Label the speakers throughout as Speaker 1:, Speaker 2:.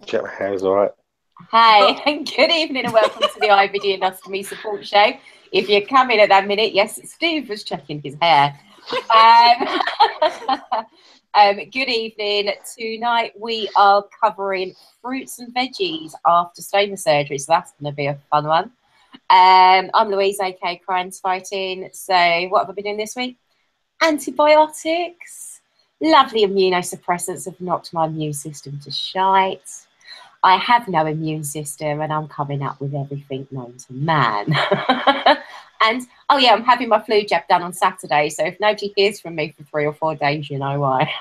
Speaker 1: Check my hair is all right.
Speaker 2: Hi, good evening and welcome to the IBD Ostomy Support Show. If you're coming at that minute, yes, Steve was checking his hair. Good evening. Tonight we are covering fruits and veggies after stoma surgery, so that's going to be a fun one. I'm Louise, aka Crimes Fighting. So what have I been doing this week? Antibiotics. Lovely immunosuppressants have knocked my immune system to shite. I have no immune system and I'm coming up with everything known to man. And, oh yeah, I'm having my flu jab done on Saturday. So if nobody hears from me for 3 or 4 days, you know why.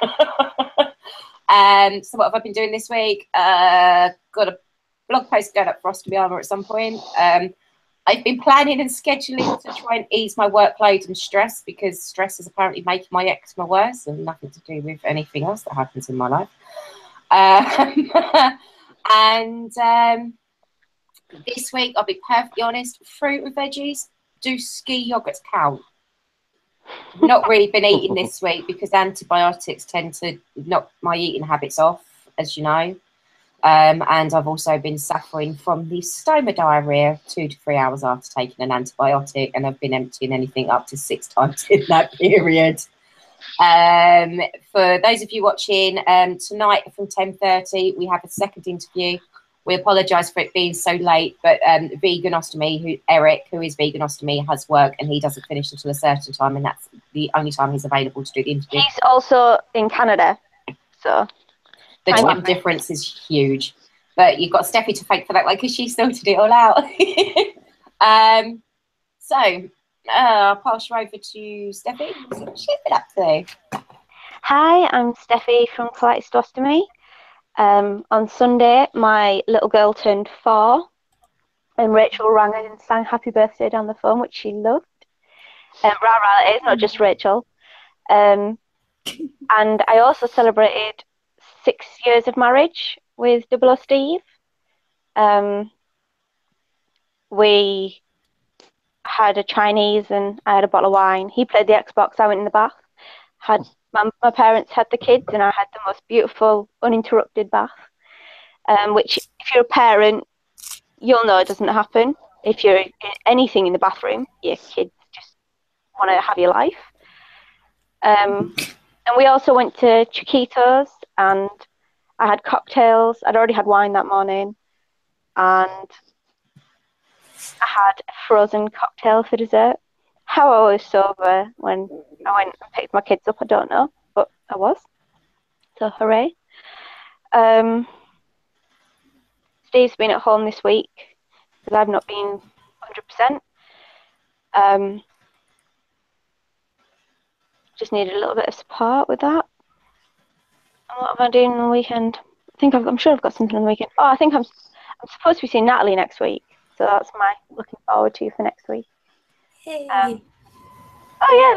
Speaker 2: So what have I been doing this week? Got a blog post going up for Ostomy Armour at some point. I've been planning and scheduling to try and ease my workload and stress, because stress is apparently making my eczema worse and nothing to do with anything else that happens in my life. And this week, I'll be perfectly honest, fruit and veggies, do ski yogurts count? I've not really been eating this week because antibiotics tend to knock my eating habits off, as you know. And I've also been suffering from the stoma diarrhea 2 to 3 hours after taking an antibiotic, and I've been emptying anything up to 6 times in that period. For those of you watching, tonight from 10:30 we have a second interview. We apologise for it being so late, but Vegan Ostomy, Eric, who is Vegan Ostomy, has work and he doesn't finish until a certain time, and that's the only time he's available to do the interview.
Speaker 3: He's also in Canada, so
Speaker 2: the time difference is huge. But you've got Steffi to thank for that one because she sorted it all out. I'll pass you over to Steffi. What's she been up to?
Speaker 3: Hi, I'm Steffi from IBD Ostomy. On Sunday, my little girl turned 4, and Rachel rang her and sang happy birthday down the phone, which she loved. Rah, it is, not just Rachel. And I also celebrated 6 years of marriage with Double O Steve. We had a Chinese and I had a bottle of wine. He played the Xbox, I went in the bath. My parents had the kids and I had the most beautiful, uninterrupted bath. Which, if you're a parent, you'll know it doesn't happen. If you're anything in the bathroom, your kids just want to have your life. And we also went to Chiquitos and I had cocktails. I'd already had wine that morning. And I had a frozen cocktail for dessert. How I was sober when I went and picked my kids up, I don't know, but I was. So hooray. Steve's been at home this week because I've not been 100%. Just needed a little bit of support with that. And what am I doing on the weekend? I'm sure I've got something on the weekend. Oh, I think I'm supposed to be seeing Natalie next week. So that's my looking forward to for next week.
Speaker 4: Hey.
Speaker 3: Oh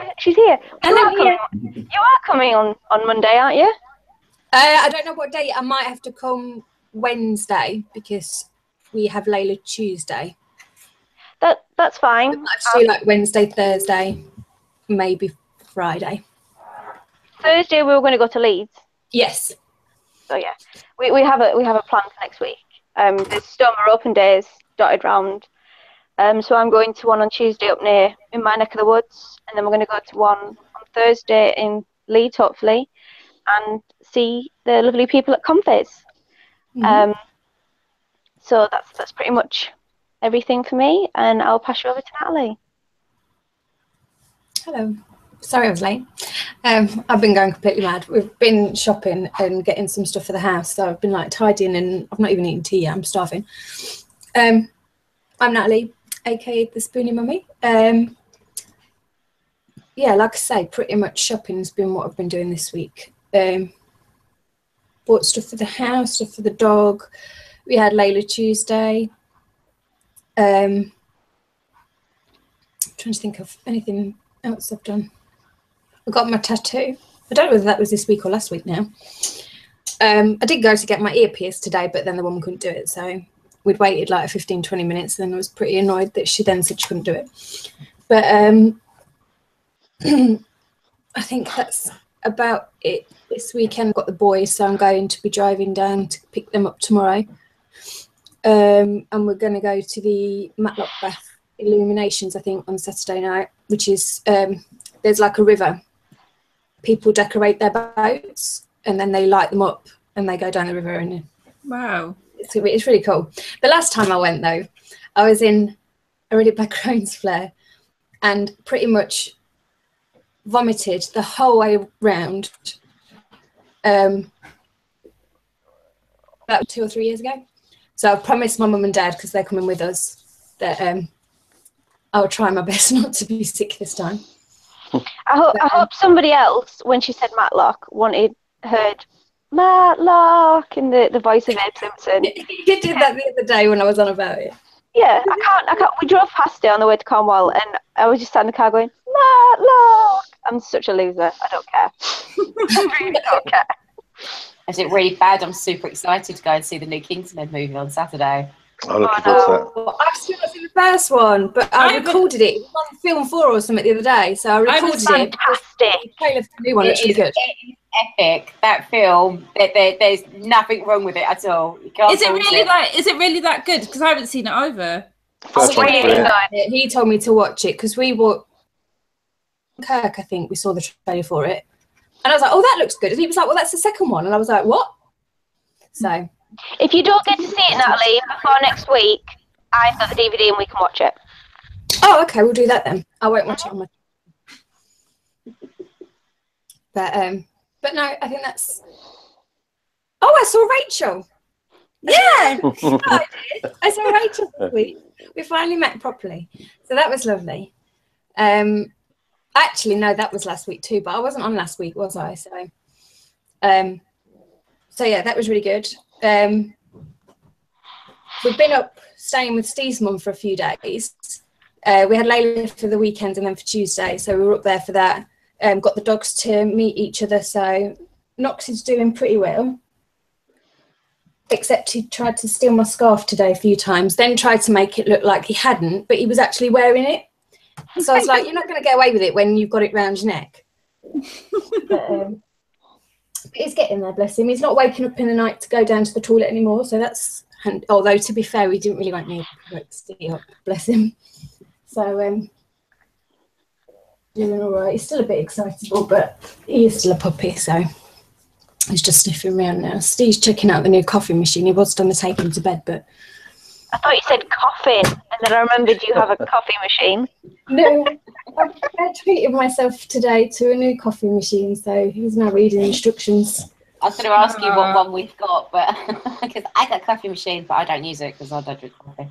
Speaker 3: yeah, she's here. You are coming on Monday, aren't you?
Speaker 4: I don't know what date. I might have to come Wednesday because we have Layla Tuesday.
Speaker 3: That's fine.
Speaker 4: I might have to do like Wednesday, Thursday, maybe Friday.
Speaker 3: Thursday we were going to go to Leeds.
Speaker 4: Yes.
Speaker 3: So yeah, we have a plan for next week. There's stoma open days dotted round. So I'm going to one on Tuesday up in my neck of the woods, and then we're going to go to one on Thursday in Leeds, hopefully, and see the lovely people at Comfits. Mm-hmm. So that's pretty much everything for me, and I'll pass you over to Natalie.
Speaker 4: Hello. Sorry I was late. I've been going completely mad. We've been shopping and getting some stuff for the house, so I've been like tidying and I've not even eaten tea yet. I'm starving. I'm Natalie, aka the Spoony Mummy. Yeah, like I say, pretty much shopping's been what I've been doing this week. Bought stuff for the house, stuff for the dog. We had Layla Tuesday. I'm trying to think of anything else I've done. I got my tattoo. I don't know whether that was this week or last week now. I did go to get my ear pierced today, but then the woman couldn't do it. So we'd waited like 15-20 minutes, and I was pretty annoyed that she then said she couldn't do it. But I think that's about it this weekend. I've got the boys, so I'm going to be driving down to pick them up tomorrow. And we're going to go to the Matlock Bath illuminations, I think, on Saturday night, which is there's like a river. People decorate their boats and then they light them up and they go down the river. And
Speaker 1: wow,
Speaker 4: it's really cool. The last time I went, though, I was in a really bad Crohn's flare and pretty much vomited the whole way round about 2 or 3 years ago. So I promised my mum and dad, because they're coming with us, that I'll try my best not to be sick this time.
Speaker 3: I hope somebody else, when she said Matlock, heard Matlock in the voice of Abe Simpson.
Speaker 4: You did that the other day when I was on about it.
Speaker 3: Yeah, I can't. We drove past it on the way to Cornwall, and I was just sat in the car going, Matlock. I'm such a loser. I don't care. I really don't care.
Speaker 2: Is it really bad? I'm super excited to go and see the new Kingsman movie on Saturday.
Speaker 5: I'm looking forward to that.
Speaker 4: I've still not seen the first one, but I recorded it. It was on Film 4 or something the other day, so I recorded it.
Speaker 3: Fantastic.
Speaker 4: The trailer for the new one looks really good.
Speaker 2: It is epic. That film. There's nothing wrong with it at all.
Speaker 1: Is it really that good? Because I haven't seen it either.
Speaker 5: First one's brilliant.
Speaker 4: He told me to watch it because we were Kirk, I think we saw the trailer for it, and I was like, "Oh, that looks good." And he was like, "Well, that's the second one," and I was like, "What?" So,
Speaker 3: if you don't get to see it, Natalie, before next week, I've got the DVD and we can watch it.
Speaker 4: Oh, okay, we'll do that then. I won't watch it on my. But no, I think that's. Oh, I saw Rachel. Yeah, I saw Rachel this week. We finally met properly, so that was lovely. Actually, no, that was last week too, but I wasn't on last week, was I? So yeah, that was really good. We've been up staying with Steve's mum for a few days. We had Layla for the weekend and then for Tuesday, so we were up there for that. Got the dogs to meet each other, so Knox is doing pretty well. Except he tried to steal my scarf today a few times, then tried to make it look like he hadn't, but he was actually wearing it. So I was like, you're not going to get away with it when you've got it round your neck. But he's getting there, bless him. He's not waking up in the night to go down to the toilet anymore, so that's... although, to be fair, we didn't really want me to stay up, bless him. So, doing all right. He's still a bit excitable, but he is still a puppy, so he's just sniffing around now. Steve's checking out the new coffee machine. He was done to take him to bed, but...
Speaker 3: I thought you said coffin, and then I remembered you have a coffee machine.
Speaker 4: No, I treated myself today to a new coffee machine, so he's now reading instructions.
Speaker 2: I was going to ask you what one we've got, but because I got a coffee machine, but I don't use it because I don't drink coffee.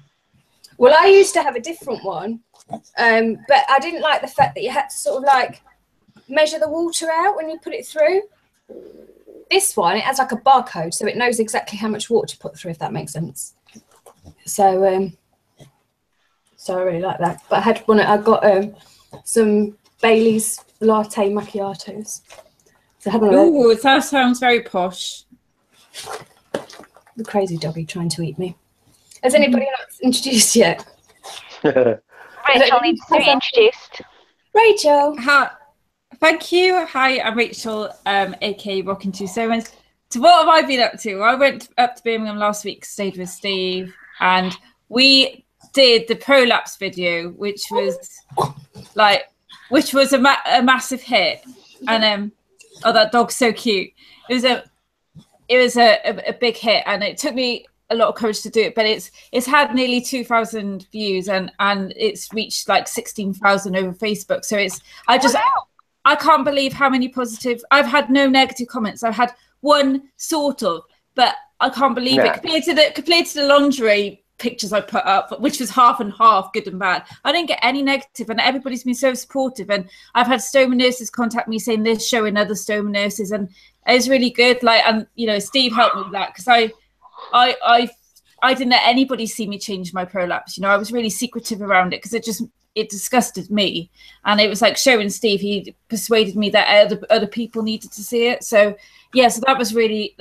Speaker 4: Well, I used to have a different one, but I didn't like the fact that you had to sort of like measure the water out when you put it through. This one, it has like a barcode, so it knows exactly how much water to put through, if that makes sense. So, I really like that. But I got some Bailey's latte macchiatos. So
Speaker 1: oh, that sounds very posh.
Speaker 4: The crazy doggy trying to eat me. Has anybody else introduced yet?
Speaker 3: Rachel needs to be introduced.
Speaker 4: Rachel.
Speaker 1: Hi, thank you. Hi, I'm Rachel, aka Rockin' Two Stomas. So what have I been up to? I went up to Birmingham last week, stayed with Steve, and we did the prolapse video, which was a massive hit. And oh, that dog's so cute. It was a big hit, and it took me a lot of courage to do it, but it's had nearly 2,000 views and it's reached like 16,000 over Facebook. So I can't believe how many positive. I've had no negative comments. I've had one sort of, but I can't believe it compared to the lingerie pictures I put up, which was half and half, good and bad. I didn't get any negative, and everybody's been so supportive. And I've had stoma nurses contact me saying they're showing other stoma nurses, and it's really good. Like, and you know, Steve helped me with that because I didn't let anybody see me change my prolapse. You know, I was really secretive around it because it disgusted me, and it was like showing Steve. He persuaded me that other people needed to see it. So yeah, so that was really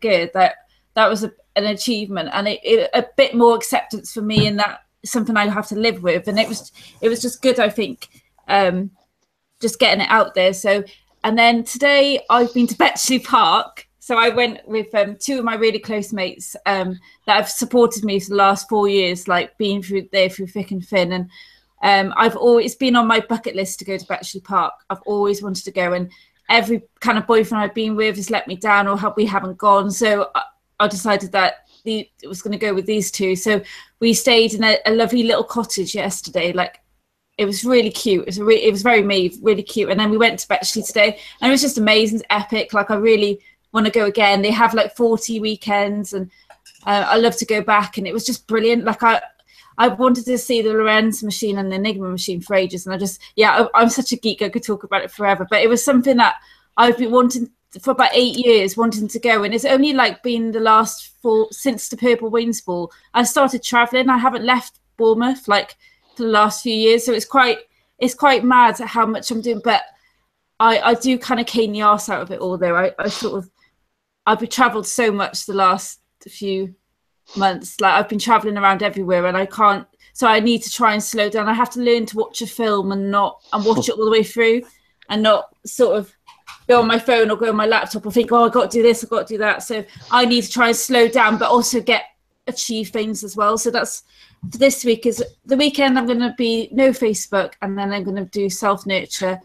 Speaker 1: good. That was an achievement, and it a bit more acceptance for me, and that something I have to live with. And it was just good, I think, just getting it out there. So And then today I've been to Bletchley Park. So I went with two of my really close mates that have supported me for the last 4 years, like being through thick and thin. And I've always been on my bucket list to go to Bletchley Park. I've always wanted to go, and every kind of boyfriend I've been with has let me down, or we haven't gone. So I decided that it was going to go with these two. So we stayed in a lovely little cottage yesterday. Like, it was really cute. It was very me, really cute. And then we went to Bletchley today, and it was just amazing, it's epic. Like, I really want to go again. They have like 40 weekends, and I love to go back. And it was just brilliant. Like, I wanted to see the Lorenz machine and the Enigma machine for ages, and I'm such a geek. I could talk about it forever. But it was something that I've been wanting for about 8 years, wanting to go, and it's only like been the last since the Purple Wings Ball. I started traveling. I haven't left Bournemouth like for the last few years, so it's quite mad at how much I'm doing. But I do kind of cane the arse out of it all, though. I've been travelled so much the last few months. Like, I've been traveling around everywhere, and I can't, so I need to try and slow down. I have to learn to watch a film and watch it all the way through, and not sort of go on my phone or go on my laptop or think, oh, I've got to do this, I've got to do that. So I need to try and slow down, but also achieve things as well. So that's for this week. Is the weekend I'm going to be no Facebook, and then I'm going to do self-nurture,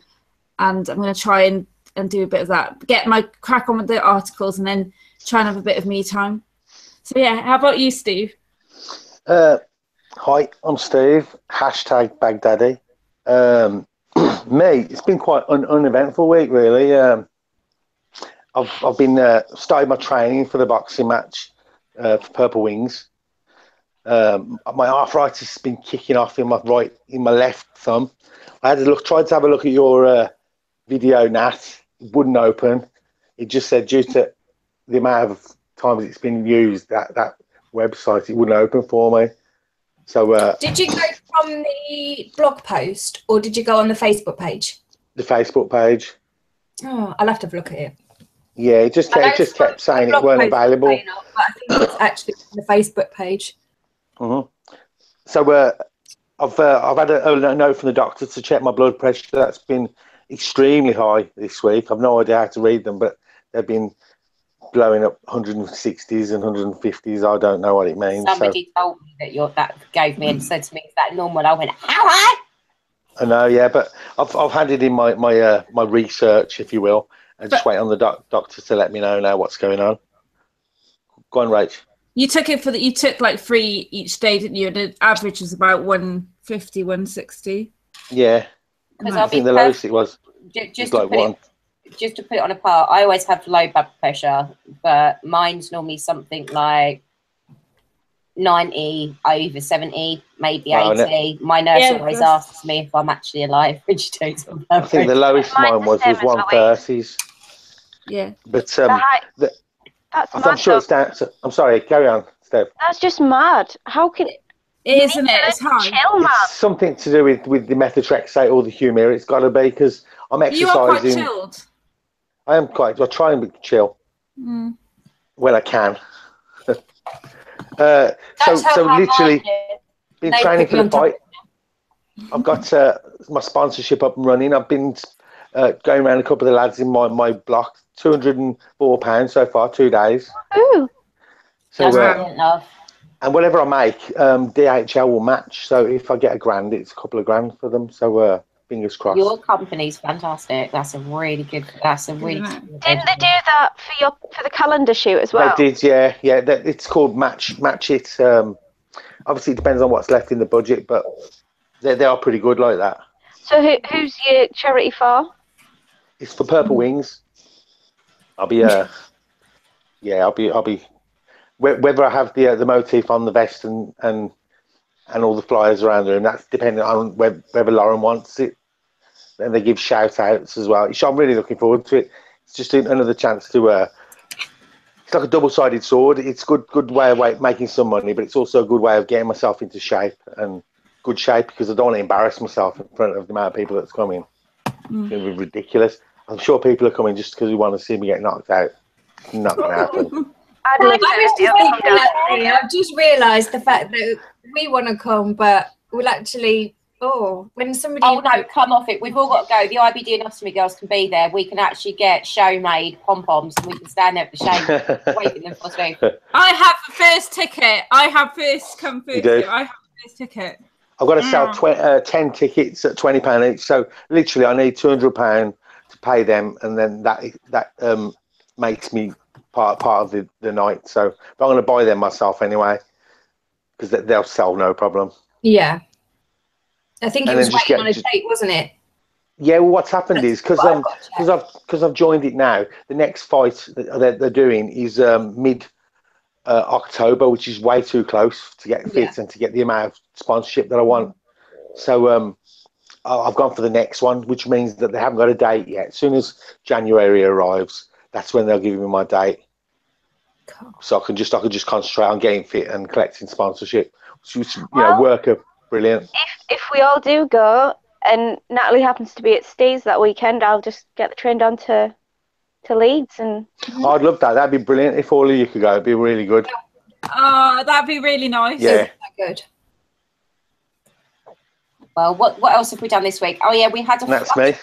Speaker 1: and I'm going to try and do a bit of that, get my crack on with the articles, and then try and have a bit of me time. So yeah, how about you, Steve?
Speaker 5: Hi, I'm Steve. #Baghdaddy. Me, it's been quite an uneventful week, really. I've been started my training for the boxing match for Purple Wings. My arthritis has been kicking off in my left thumb. I tried to have a look at your video, Nat. It wouldn't open. It just said due to the amount of times it's been used, that website, it wouldn't open for me. So
Speaker 4: did you go from the blog post, or did you go on the Facebook page?
Speaker 5: The Facebook page.
Speaker 4: Oh, I'll have to have a look at it.
Speaker 5: Yeah, it just kept saying it weren't available.
Speaker 4: But I think it's actually on the Facebook page.
Speaker 5: Mm-hmm. So I've had a note from the doctor to check my blood pressure. That's been extremely high this week. I've no idea how to read them, but they've been blowing up 160s and 150s. I don't know what it means.
Speaker 2: Somebody told me that gave me and said to me, "Is that normal?" I went, "How high?"
Speaker 5: I know, yeah, but I've handed in my research, if you will, and just wait on the doctor to let me know now what's going on. Go on, Rach.
Speaker 1: You took like 3 each day, didn't you? And the average was about 150, 160.
Speaker 5: Yeah, I think the lowest it was
Speaker 2: just
Speaker 5: like one.
Speaker 2: Just to put it on a par, I always have low blood pressure, but mine's normally something like 90 over 70, maybe 80. My nurse always asks me if I'm actually alive when she takes my blood pressure.
Speaker 5: I think the lowest mine was 130s.
Speaker 1: Yeah.
Speaker 5: But
Speaker 3: I'm
Speaker 5: sure it's down. I'm sorry, carry on, Steph.
Speaker 3: That's just mad. How can
Speaker 1: Isn't it? It's hard.
Speaker 3: Chill, man.
Speaker 5: It's something to do with the methotrexate or the Humira. It's got to be, because I'm exercising.
Speaker 1: You are quite chilled.
Speaker 5: I try and be chill when I can. So literally been training for the fight. I've got my sponsorship up and running. I've been going around a couple of the lads in my block. £204 so far, 2 days.
Speaker 3: Ooh.
Speaker 5: So
Speaker 2: enough.
Speaker 5: and whatever I make, DHL will match. So if I get £1,000, it's a couple of grand for them. So fingers crossed.
Speaker 2: Your company's fantastic. That's a really good. Didn't they
Speaker 3: do that for the calendar shoot as well?
Speaker 5: They did, yeah. It's called Match It. Obviously, it depends on what's left in the budget, but they are pretty good like that.
Speaker 3: So who's your charity for?
Speaker 5: It's for Purple Wings. I'll be I'll be whether I have the motif on the vest and all the flyers around her, and that's depending on whether Lauren wants it. And they give shout outs as well. I'm really looking forward to it. It's just another chance to it's like a double-sided sword. It's good way of making some money, but it's also a good way of getting myself into shape, and good shape, because I don't want to embarrass myself in front of the amount of people that's coming. It's going to be ridiculous. I'm sure people are coming just because they want to see me get knocked out. It's not going to happen.
Speaker 4: I've just realised the fact that we want to come, but we'll actually Oh, when somebody.
Speaker 2: Oh no, come off it. We've all got to go. The IBD and Ostomy girls can be there. We can actually get show-made pom-poms and we can stand there at the show waving them for Steve.
Speaker 1: I have the first ticket. I have first come first. I have the first ticket.
Speaker 5: I've got to sell 10 tickets at £20 each. So literally, I need £200 to pay them, and then that makes me part of the night. So but I'm going to buy them myself anyway, because they'll sell no problem.
Speaker 4: Yeah. I think it was waiting on a date, wasn't it?
Speaker 5: Yeah, well, what's happened is because I've joined it now. The next fight that they're doing is mid October, which is way too close to get fit and to get the amount of sponsorship that I want. So I've gone for the next one, which means that they haven't got a date yet. As soon as January arrives, that's when they'll give me my date. Cool. So I can just concentrate on getting fit and collecting sponsorship, which work are brilliant.
Speaker 3: If we all do go, and Natalie happens to be at Steve's that weekend, I'll just get the train down to Leeds. And
Speaker 5: I'd love that. That'd be brilliant. If all of you could go, it'd be really good.
Speaker 1: Oh, that'd be really nice.
Speaker 5: Yeah.
Speaker 4: Good.
Speaker 2: Well, what else have we done this week? Oh yeah, we had
Speaker 5: That's me.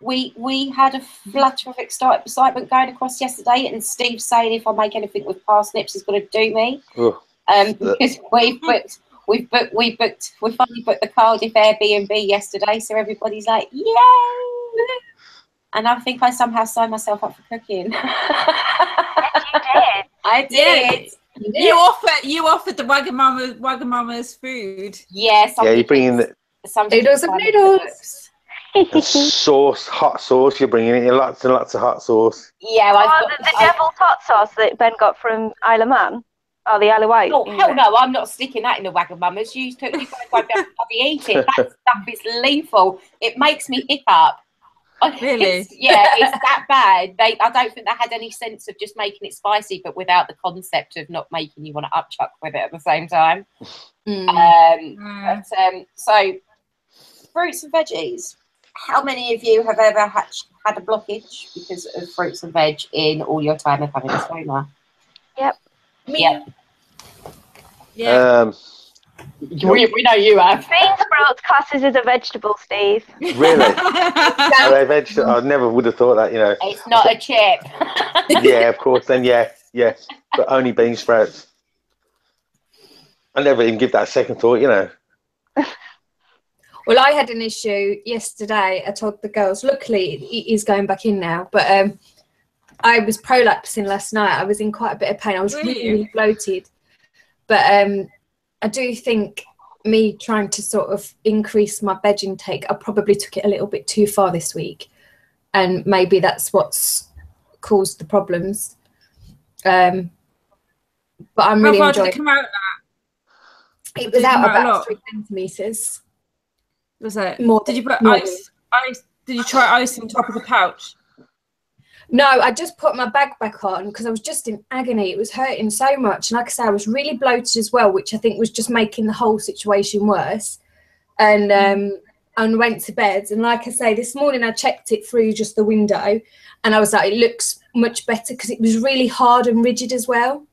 Speaker 2: We had a flutter of excitement going across yesterday, and Steve saying if I make anything with parsnips, he's going to do me. Because we finally booked the Cardiff Airbnb yesterday, so everybody's like, yay! And I think I somehow signed myself up for cooking. I did.
Speaker 1: You offered the Wagamama's food.
Speaker 2: Yes.
Speaker 5: Yeah, you're bringing the
Speaker 4: noodles of noodles.
Speaker 5: Hot sauce. You're bringing in lots and lots of hot sauce.
Speaker 2: Yeah,
Speaker 3: the devil's hot sauce that Ben got from Isle of Man. Oh, the Isle of Wight.
Speaker 2: Oh, hell no, I'm not sticking that in the Wagamama's. You won't be able to eat it. That stuff is lethal. It makes me hiccup.
Speaker 1: Really?
Speaker 2: It's that bad. I don't think they had any sense of just making it spicy, but without the concept of not making you want to upchuck with it at the same time. So, fruits and veggies. How many of you have ever had a blockage because of fruits and veg in all your time of having a stoma?
Speaker 3: Yep.
Speaker 2: Me.
Speaker 5: Yeah.
Speaker 2: We know you have.
Speaker 3: Bean sprouts classes as a vegetable, Steve.
Speaker 5: Really? Are they vegetable? I never would have thought that,
Speaker 2: It's not a chip.
Speaker 5: Yeah, of course. Then, yeah. But only bean sprouts. I never even give that a second thought,
Speaker 4: Well, I had an issue yesterday. I told the girls, luckily it is going back in now, but I was prolapsing last night. I was in quite a bit of pain. I was really bloated. But I do think me trying to sort of increase my veg intake, I probably took it a little bit too far this week. And maybe that's what's caused the problems. But I'm really enjoying it.
Speaker 1: How far did it come out at?
Speaker 4: It was out about 3 centimetres.
Speaker 1: Was it?
Speaker 4: More
Speaker 1: did you put ice? Did you try ice on top of the pouch?
Speaker 4: No, I just put my bag back on because I was just in agony. It was hurting so much. And like I say, I was really bloated as well, which I think was just making the whole situation worse. And went to bed. And like I say, this morning I checked it through just the window and I was like, it looks much better because it was really hard and rigid as well,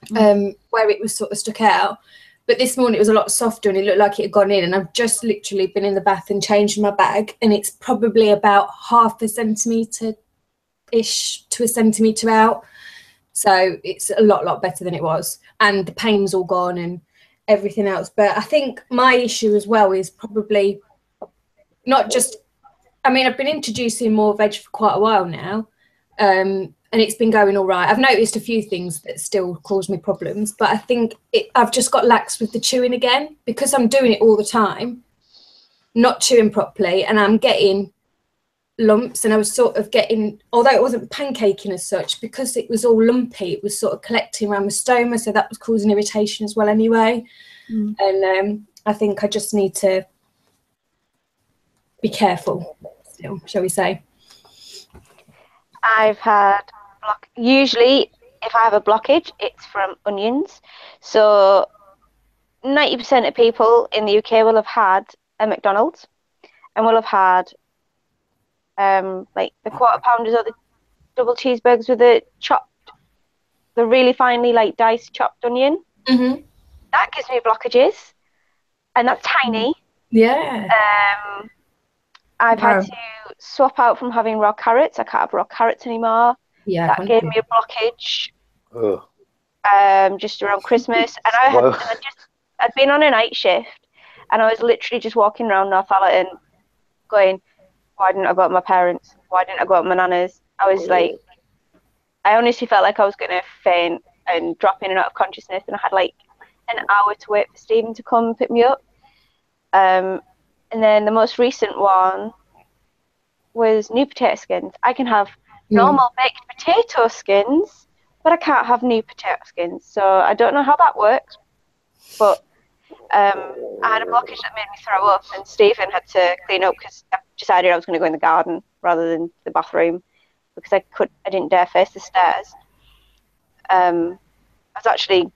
Speaker 4: where it was sort of stuck out. But this morning it was a lot softer and it looked like it had gone in, and I've just literally been in the bath and changed my bag, and it's probably about 0.5 centimetre-ish to 1 centimetre out. So it's a lot better than it was. And the pain's all gone and everything else. But I think my issue as well is probably not just, I've been introducing more veg for quite a while now. And it's been going all right. I've noticed a few things that still cause me problems, but I think I've just got lax with the chewing again because I'm doing it all the time, not chewing properly, and I'm getting lumps. And I was sort of getting, although it wasn't pancaking as such, because it was all lumpy, it was sort of collecting around my stoma, so that was causing irritation as well anyway. And I think I just need to be careful still, shall we say.
Speaker 3: I've had usually if I have a blockage, it's from onions. So 90% of people in the UK will have had a McDonald's and will have had like the quarter pounders or the double cheeseburgers with the really finely like diced chopped onion.
Speaker 4: Mm-hmm.
Speaker 3: That gives me blockages, and that's tiny.
Speaker 4: Yeah.
Speaker 3: I've had to swap out from having raw carrots. I can't have raw carrots anymore.
Speaker 4: Yeah.
Speaker 3: That gave me a blockage.
Speaker 5: Oh.
Speaker 3: Just around Christmas, and I'd been on a night shift, and I was literally just walking around Northallerton, going, "Why didn't I go to my parents? Why didn't I go to my nana's?" I was like, I honestly felt like I was gonna faint and drop in and out of consciousness, and I had like an hour to wait for Stephen to come and pick me up. And then the most recent one was new potato skins. I can have normal baked potato skins, but I can't have new potato skins. So I don't know how that works. But I had a blockage that made me throw up, and Stephen had to clean up because I decided I was going to go in the garden rather than the bathroom because I didn't dare face the stairs. I was actually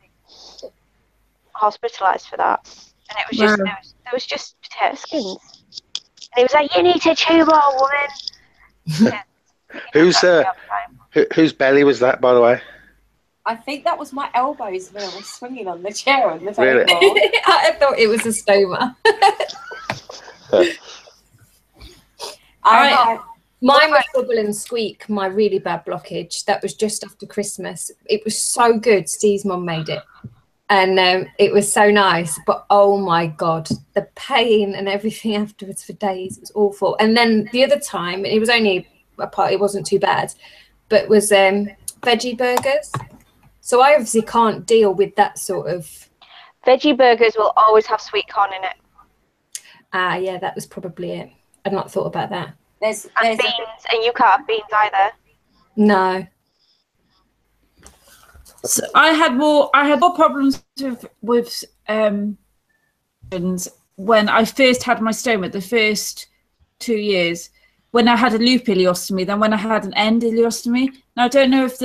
Speaker 3: hospitalised for that, and it was just there was just potato skins. And he was like, "You need to chew more, woman."
Speaker 5: Whose belly was that, by the way?
Speaker 2: I think that was my elbows when I was swinging on the chair on the
Speaker 5: Really?
Speaker 2: table.
Speaker 4: I thought it was a stoma. Mine was Bubble and Squeak, my really bad blockage. That was just after Christmas. It was so good. Steve's mum made it. And it was so nice. But, oh, my God, the pain and everything afterwards for days was awful. And then the other time, it was only a part, it wasn't too bad, but it was veggie burgers. So I obviously can't deal with that sort of...
Speaker 3: Veggie burgers will always have sweet corn in it.
Speaker 4: Yeah, that was probably it. I'd not thought about that.
Speaker 2: There's
Speaker 3: beans, and you can't have beans either.
Speaker 4: No.
Speaker 1: So I had more problems with when I first had my stoma, the first 2 years, when I had a loop ileostomy than when I had an end ileostomy. Now I don't know if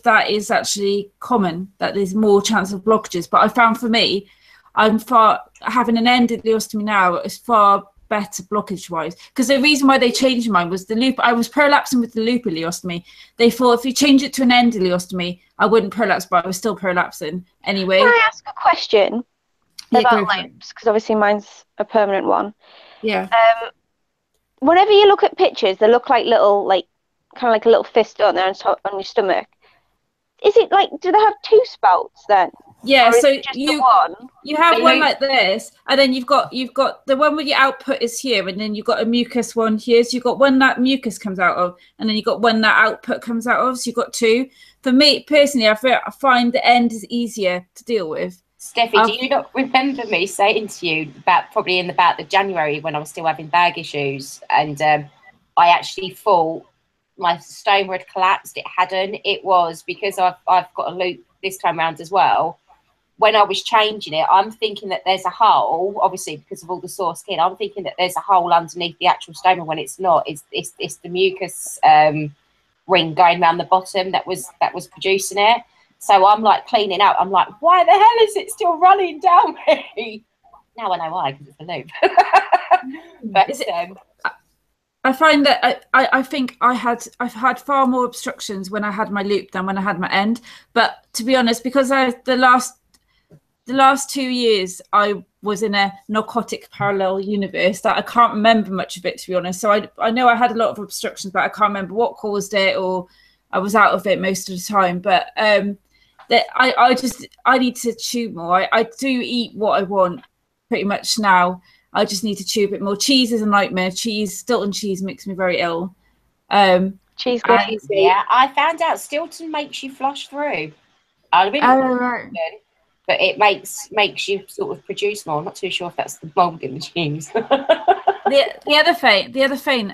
Speaker 1: that is actually common, that there's more chance of blockages, but I found for me, having an end ileostomy now is far better blockage wise, because the reason why they changed mine was the loop. I was prolapsing with the loop ileostomy. They thought if you change it to an end ileostomy, I wouldn't prolapse, but I was still prolapsing anyway.
Speaker 3: Can I ask a question about loops? Because obviously mine's a permanent one.
Speaker 1: Yeah.
Speaker 3: Whenever you look at pictures, they look like little, like kind of like a little fist, don't they, on your stomach? Is it like, do they have two spouts then?
Speaker 1: Yeah, so
Speaker 3: you
Speaker 1: have one like this, and then you've got the one where your output is here, and then you've got a mucus one here. So you've got one that mucus comes out of, and then you've got one that output comes out of. So you've got two. For me personally, I find the end is easier to deal with.
Speaker 2: Steffi, do you not remember me saying to you about the January when I was still having bag issues, and I actually thought my stoma had collapsed? It hadn't. It was because I've got a loop this time around as well. When I was changing it, I'm thinking that there's a hole, obviously because of all the sore skin. I'm thinking that there's a hole underneath the actual stoma when it's not. It's the mucus ring going around the bottom that was producing it. So I'm like cleaning out. I'm like, why the hell is it still running down me? Now I know why, because it's a loop. But
Speaker 1: I find that I think I've had far more obstructions when I had my loop than when I had my end. But to be honest, because the last 2 years I was in a narcotic parallel universe that I can't remember much of it, to be honest. So I know I had a lot of obstructions, but I can't remember what caused it, or I was out of it most of the time. But I need to chew more. I do eat what I want pretty much now. I just need to chew a bit more. Cheese is a nightmare. Stilton cheese makes me very ill.
Speaker 3: Cheese graze.
Speaker 2: Yeah, I found out Stilton makes you flush through.
Speaker 1: Right.
Speaker 2: But it makes you sort of produce more. I'm not too sure if that's the mold in the cheese.
Speaker 1: the other thing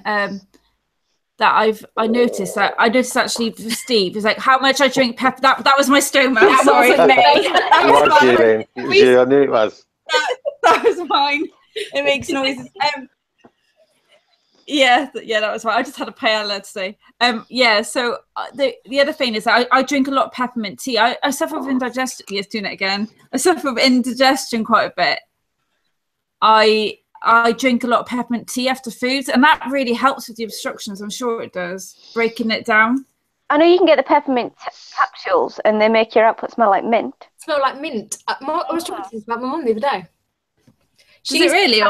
Speaker 1: that I noticed actually for Steve is like how much I drink pepper. That was my stoma.
Speaker 2: That wasn't me.
Speaker 5: I knew it was.
Speaker 1: That was mine. It makes noises. Yeah, that was right. I just had a paella today. So the other thing is that I drink a lot of peppermint tea. I suffer with indigestion. Yes, doing it again. I suffer with indigestion quite a bit. I drink a lot of peppermint tea after foods, and that really helps with the obstructions. I'm sure it does, breaking it down.
Speaker 3: I know you can get the peppermint capsules, and they make your output smell like mint.
Speaker 4: Smell like mint. I was talking about my mum the other day.
Speaker 1: Does it really?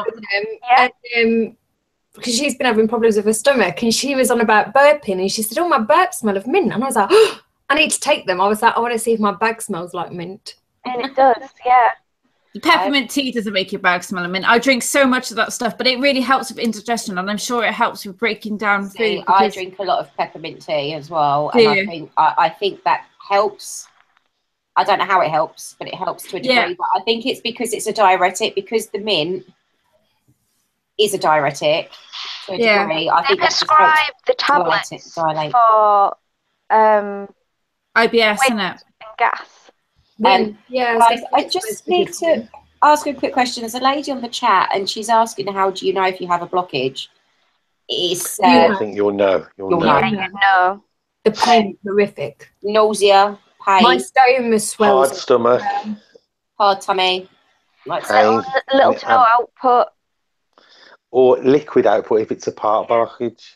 Speaker 4: Because she's been having problems with her stomach, and she was on about burping, and she said, "Oh, my burps smell of mint," and I was like, "Oh, I need to take them." I was like, "I want to see if my bag smells like mint."
Speaker 3: And it does, yeah.
Speaker 1: The peppermint tea doesn't make your bag smell of mint. I drink so much of that stuff, but it really helps with indigestion, and I'm sure it helps with breaking down food.
Speaker 2: I drink a lot of peppermint tea as well, and I think that helps. I don't know how it helps, but it helps to a degree.
Speaker 1: Yeah.
Speaker 2: But I think it's because it's a diuretic, because the mint is a diuretic to a degree. I think that's
Speaker 3: prescribe the tablets for
Speaker 1: IBS, isn't it?
Speaker 3: And gas.
Speaker 2: I just need to ask a quick question. There's a lady on the chat, and she's asking, how do you know if you have a blockage?
Speaker 5: I think you'll know. You'll know.
Speaker 3: Yeah, you know.
Speaker 4: The pain is horrific.
Speaker 2: Nausea, pain.
Speaker 4: My stoma swells.
Speaker 5: Hard stomach.
Speaker 2: Hard tummy.
Speaker 5: Pain.
Speaker 3: Little to no output.
Speaker 5: Or liquid output if it's a part blockage.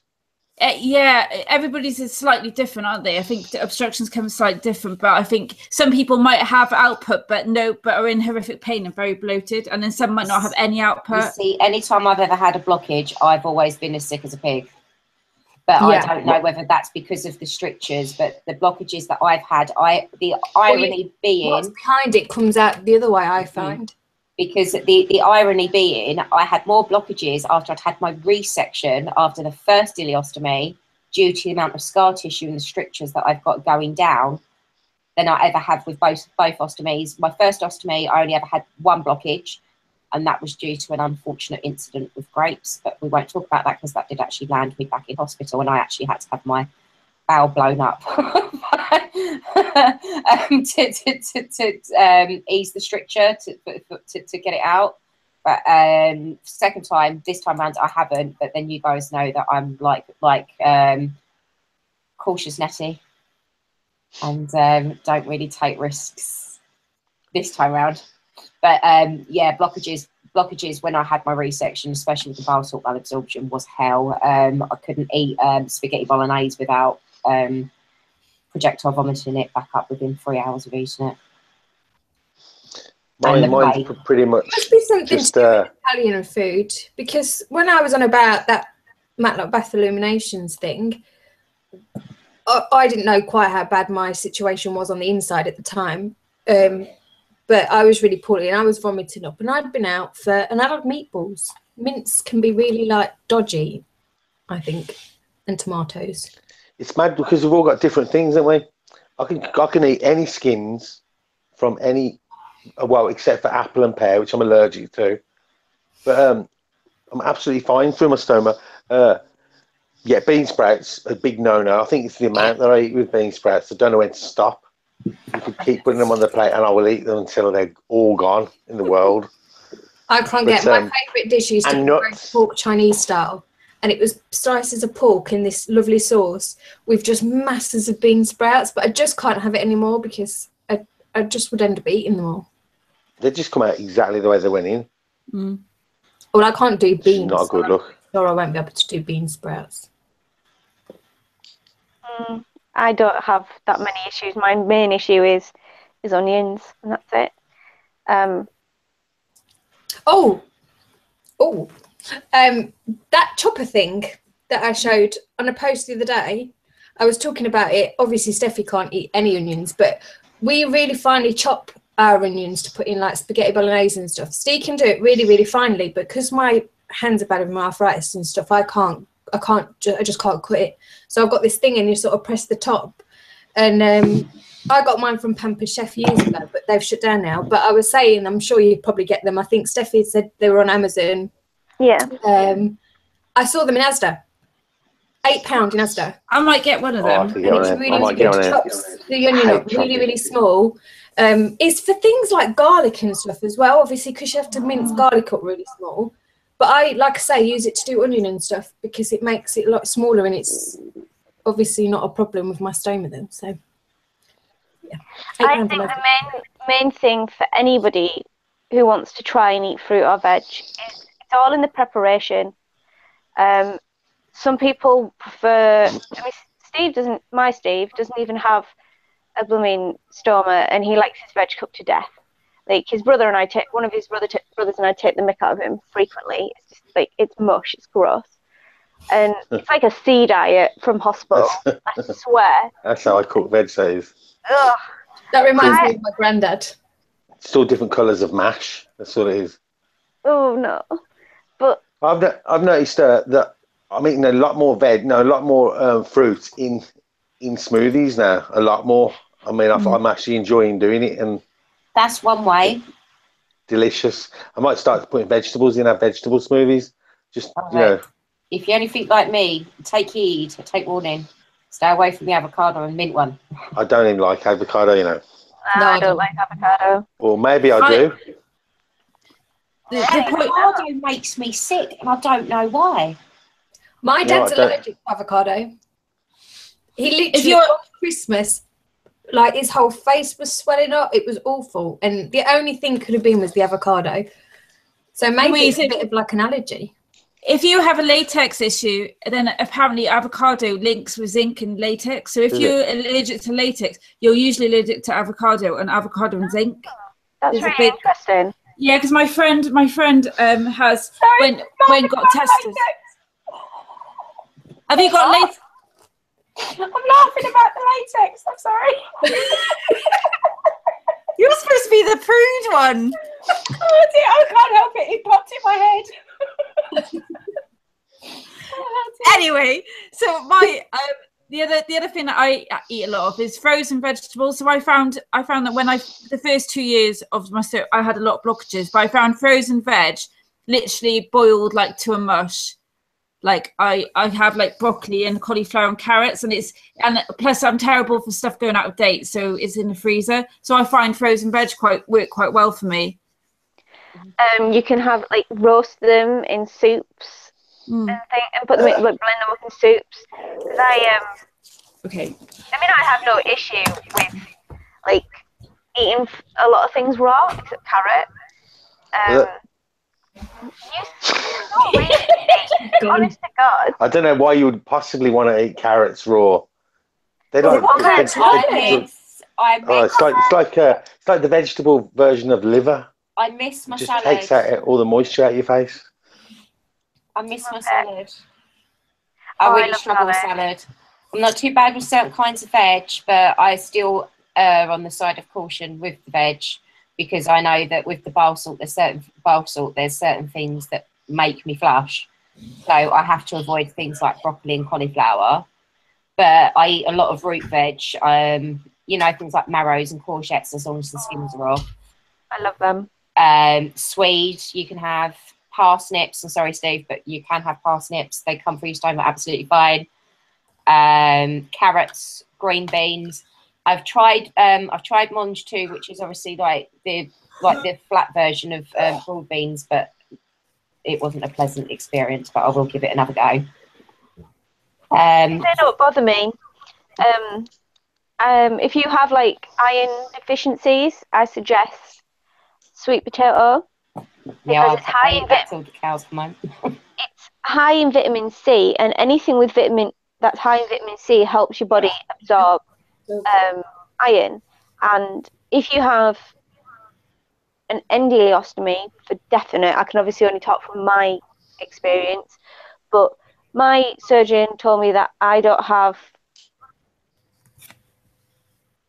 Speaker 1: Yeah, everybody's is slightly different, aren't they? I think the obstructions come slightly different, but I think some people might have output, but are in horrific pain and very bloated, and then some might not have any output.
Speaker 2: You see, anytime I've ever had a blockage, I've always been as sick as a pig. But I don't know whether that's because of the strictures, but the blockages that I've had, the irony being...
Speaker 4: What's behind it comes out the other way, I find.
Speaker 2: Because the irony being, I had more blockages after I'd had my resection after the first ileostomy, due to the amount of scar tissue and the strictures that I've got going down, than I ever have with both ostomies. My first ostomy, I only ever had one blockage, and that was due to an unfortunate incident with grapes. But we won't talk about that because that did actually land me back in hospital, and I actually had to have my bowel blown up to ease the stricture to get it out. But second time, this time round, I haven't. But then you guys know that I'm like cautious Nettie, and don't really take risks this time round. But yeah, blockages when I had my resection, especially with the bile salt malabsorption, was hell. I couldn't eat spaghetti bolognese without projectile vomiting it back up within 3 hours of eating it.
Speaker 5: Mine's pretty much
Speaker 4: must be something just to do with Italian food, because when I was on about that Matlock Bath Illuminations thing, I didn't know quite how bad my situation was on the inside at the time, but I was really poorly and I was vomiting up, and I'd been out and I'd had meatballs. Mince can be really like dodgy, I think, and tomatoes.
Speaker 5: It's mad because we've all got different things, haven't we? I can eat any skins from any, well, except for apple and pear, which I'm allergic to. But I'm absolutely fine through my stoma. Yeah, bean sprouts, a big no-no. I think it's the amount that I eat with bean sprouts. I don't know when to stop. You could keep putting them on the plate and I will eat them until they're all gone in the world.
Speaker 4: I can't get my favourite dish is pork Chinese style. And it was slices of pork in this lovely sauce with just masses of bean sprouts. But I just can't have it anymore because I just would end up eating them all.
Speaker 5: They just come out exactly the way they went in.
Speaker 4: Mm. Well, I can't do beans.
Speaker 5: Not a good look.
Speaker 4: Or I won't be able to do bean sprouts.
Speaker 3: I don't have that many issues. My main issue is onions, and that's it.
Speaker 4: That chopper thing that I showed on a post the other day, I was talking about it. Obviously, Steffi can't eat any onions, but we really finely chop our onions to put in like spaghetti bolognese and stuff. Steve can do it really, really finely, but because my hands are bad with my arthritis and stuff, I just can't cut it. So I've got this thing and you sort of press the top. And I got mine from Pamper's Chef years ago, but they've shut down now. But I was saying, I'm sure you probably get them. I think Steffi said they were on Amazon.
Speaker 3: Yeah.
Speaker 4: I saw them in Asda. £8 in Asda.
Speaker 1: I might get one of them.
Speaker 4: And it's really good. Chops the onion up really, really small. It's for things like garlic and stuff as well, obviously, because you have to mince garlic up really small. But I, like I say, use it to do onion and stuff because it makes it a lot smaller, and it's obviously not a problem with my stoma then. So, yeah.
Speaker 3: I think the main thing for anybody who wants to try and eat fruit or veg is it's all in the preparation. Some people prefer. I mean, my Steve doesn't even have a blooming stoma, and he likes his veg cooked to death. Like his brother and I take one of his brothers and I take the mick out of him frequently. It's just like it's mush, it's gross, and it's like a sea diet from hospital. I swear.
Speaker 5: That's how I cook veggies.
Speaker 3: Ugh.
Speaker 4: That reminds me of my granddad.
Speaker 5: Still different colours of mash. That's what it is.
Speaker 3: Oh no, but
Speaker 5: I've noticed that I'm eating a lot more fruit in smoothies now. A lot more. I mean, I'm actually enjoying doing it, and
Speaker 2: That's one way.
Speaker 5: delicious. I might start putting vegetables in our vegetable smoothies. Just you know.
Speaker 2: If you only think like me, take heed, take warning. Stay away from the avocado and mint one.
Speaker 5: I don't even like avocado, you know.
Speaker 3: no, I don't like avocado.
Speaker 5: Or maybe I do.
Speaker 2: Avocado makes me sick, and I don't know why.
Speaker 4: My dad's allergic to avocado. He literally, on Christmas, like his whole face was swelling up. It was awful. And the only thing could have been was the avocado. So maybe it's a bit of like an allergy.
Speaker 1: If you have a latex issue, then apparently avocado links with zinc and latex. So if you're allergic to latex, you're usually allergic to avocado and zinc.
Speaker 3: That's really interesting.
Speaker 1: Yeah, because my friend has when got tested. Have you got latex?
Speaker 2: I'm laughing about the latex. I'm sorry.
Speaker 1: You're supposed to be the prude one.
Speaker 2: Oh dear, I can't help it. It popped in my head.
Speaker 1: Anyway, so my the other thing that I eat a lot of is frozen vegetables. So I found that when the first 2 years of my stroke, I had a lot of blockages, but I found frozen veg literally boiled like to a mush. Like I have like broccoli and cauliflower and carrots, and plus I'm terrible for stuff going out of date, so it's in the freezer. So I find frozen veg work quite well for me.
Speaker 3: You can have like roast them in soups and put them in, like blend them up in soups.
Speaker 1: Okay.
Speaker 3: I mean, I have no issue with like eating a lot of things raw except carrot. Honest to God.
Speaker 5: I don't know why you would possibly want to eat carrots raw. They don't.
Speaker 2: It's
Speaker 5: like the vegetable version of liver.
Speaker 2: I miss my
Speaker 5: Just
Speaker 2: salad.
Speaker 5: takes out all the moisture out of your face.
Speaker 2: I miss my salad. I really struggle with salad. I'm not too bad with certain kinds of veg, but I still err on the side of caution with the veg, because I know that with the bile salt, there's certain things that make me flush. So I have to avoid things like broccoli and cauliflower. But I eat a lot of root veg. Things like marrows and courgettes, as long as the skins are off.
Speaker 3: I love them.
Speaker 2: Swede, you can have parsnips. I'm sorry, Steve, but you can have parsnips. They come free stone, absolutely fine. Carrots, green beans. I've tried mange too, which is obviously like the flat version of broad beans, but it wasn't a pleasant experience. But I will give it another go.
Speaker 3: They don't bother me. If you have like iron deficiencies, I suggest sweet potato.
Speaker 2: Yeah,
Speaker 3: it's high in
Speaker 2: till the cows come home.
Speaker 3: It's high in vitamin C, and anything with that's high in vitamin C helps your body absorb iron. And if you have an endostomy, for definite, I can obviously only talk from my experience, but my surgeon told me that I don't have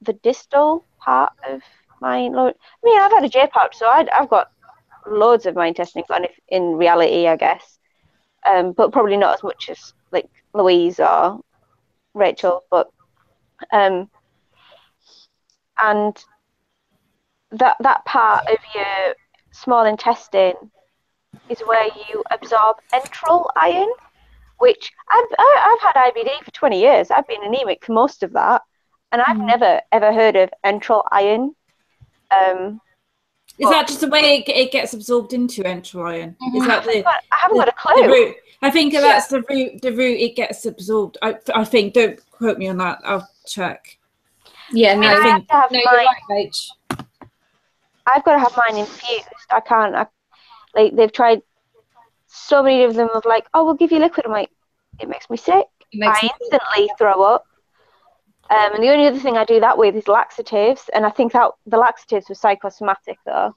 Speaker 3: the distal part of my lower. I mean, I've had a J-pop, so I've got loads of my intestines gone in reality, I guess, but probably not as much as like Louise or Rachel, but and that part of your small intestine is where you absorb enteral iron, which I've had IBD for 20 years. I've been anemic for most of that, and I've never ever heard of enteral iron.
Speaker 1: Is that just the way it gets absorbed into enteral iron? Is that
Speaker 3: I haven't got a clue.
Speaker 1: The route? I think that's the route. The route it gets absorbed. I think. Don't quote me on that. I'll check.
Speaker 4: Yeah, no,
Speaker 3: I have to have
Speaker 4: you're
Speaker 3: mine.
Speaker 4: right, Rach.
Speaker 3: I've got to have mine infused. I can't. They've tried so many of them of like, oh, we'll give you liquid. I'm like, it makes me sick. I instantly throw up. And the only other thing I do that with is laxatives, and I think that the laxatives were psychosomatic though,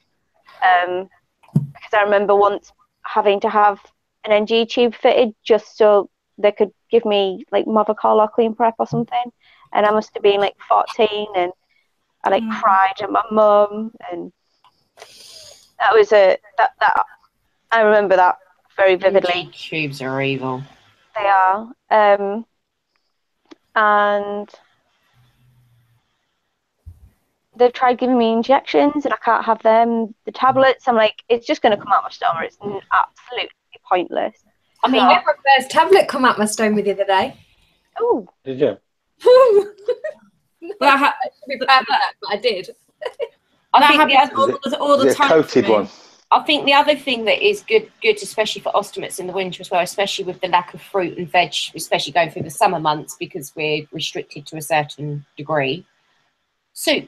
Speaker 3: because I remember once having to have an NG tube fitted just so they could give me like Movicol or Clean Prep or something, and I must have been like 14, and I like cried at my mum, and that was that I remember that very vividly.
Speaker 2: NG tubes are evil.
Speaker 3: They are, and they've tried giving me injections and I can't have them. The tablets, I'm like, it's just going to come out my stomach. It's absolutely pointless.
Speaker 2: I mean,
Speaker 4: I had my first tablet come out my stomach the other day.
Speaker 3: Oh,
Speaker 5: Did you?
Speaker 1: But
Speaker 4: I should be proud of that, but I did.
Speaker 2: I think
Speaker 1: all the
Speaker 5: Is it a
Speaker 1: time.
Speaker 5: coated one?
Speaker 2: I think the other thing that is good, especially for ostomates in the winter as well, especially with the lack of fruit and veg, especially going through the summer months because we're restricted to a certain degree. Soup.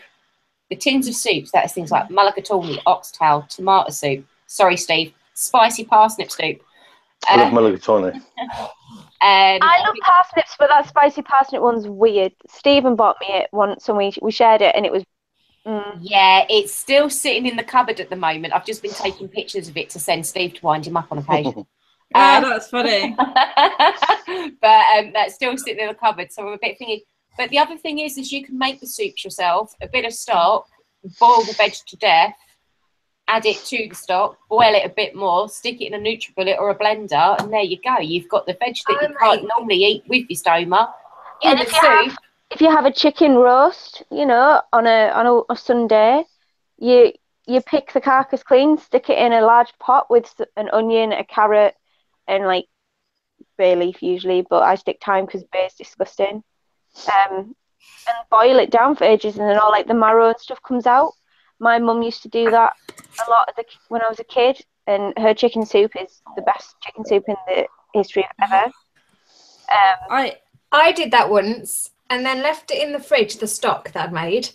Speaker 2: The tins of soups, that is things like mulligatawny, oxtail, tomato soup. Sorry, Steve. Spicy parsnip soup.
Speaker 5: I love mulligatawny.
Speaker 3: I love parsnips, but that spicy parsnip one's weird. Stephen bought me it once and we shared it, and it was
Speaker 2: Yeah, it's still sitting in the cupboard at the moment. I've just been taking pictures of it to send Steve to wind him up on occasion.
Speaker 1: That's funny.
Speaker 2: But that's still sitting in the cupboard, so I'm a bit thinking. But the other thing is you can make the soups yourself, a bit of stock, boil the veg to death, add it to the stock, boil it a bit more, stick it in a NutriBullet or a blender, and there you go. You've got the veg that you can't normally eat with your stoma in the soup.
Speaker 3: If you have a chicken roast, you know, on a Sunday, you pick the carcass clean, stick it in a large pot with an onion, a carrot, and like bay leaf usually, but I stick thyme because bay is disgusting. And boil it down for ages, and then all like the marrow and stuff comes out. My mum used to do that a lot when I was a kid, and her chicken soup is the best chicken soup in the history of ever.
Speaker 4: I did that once and then left it in the fridge, the stock that I'd made,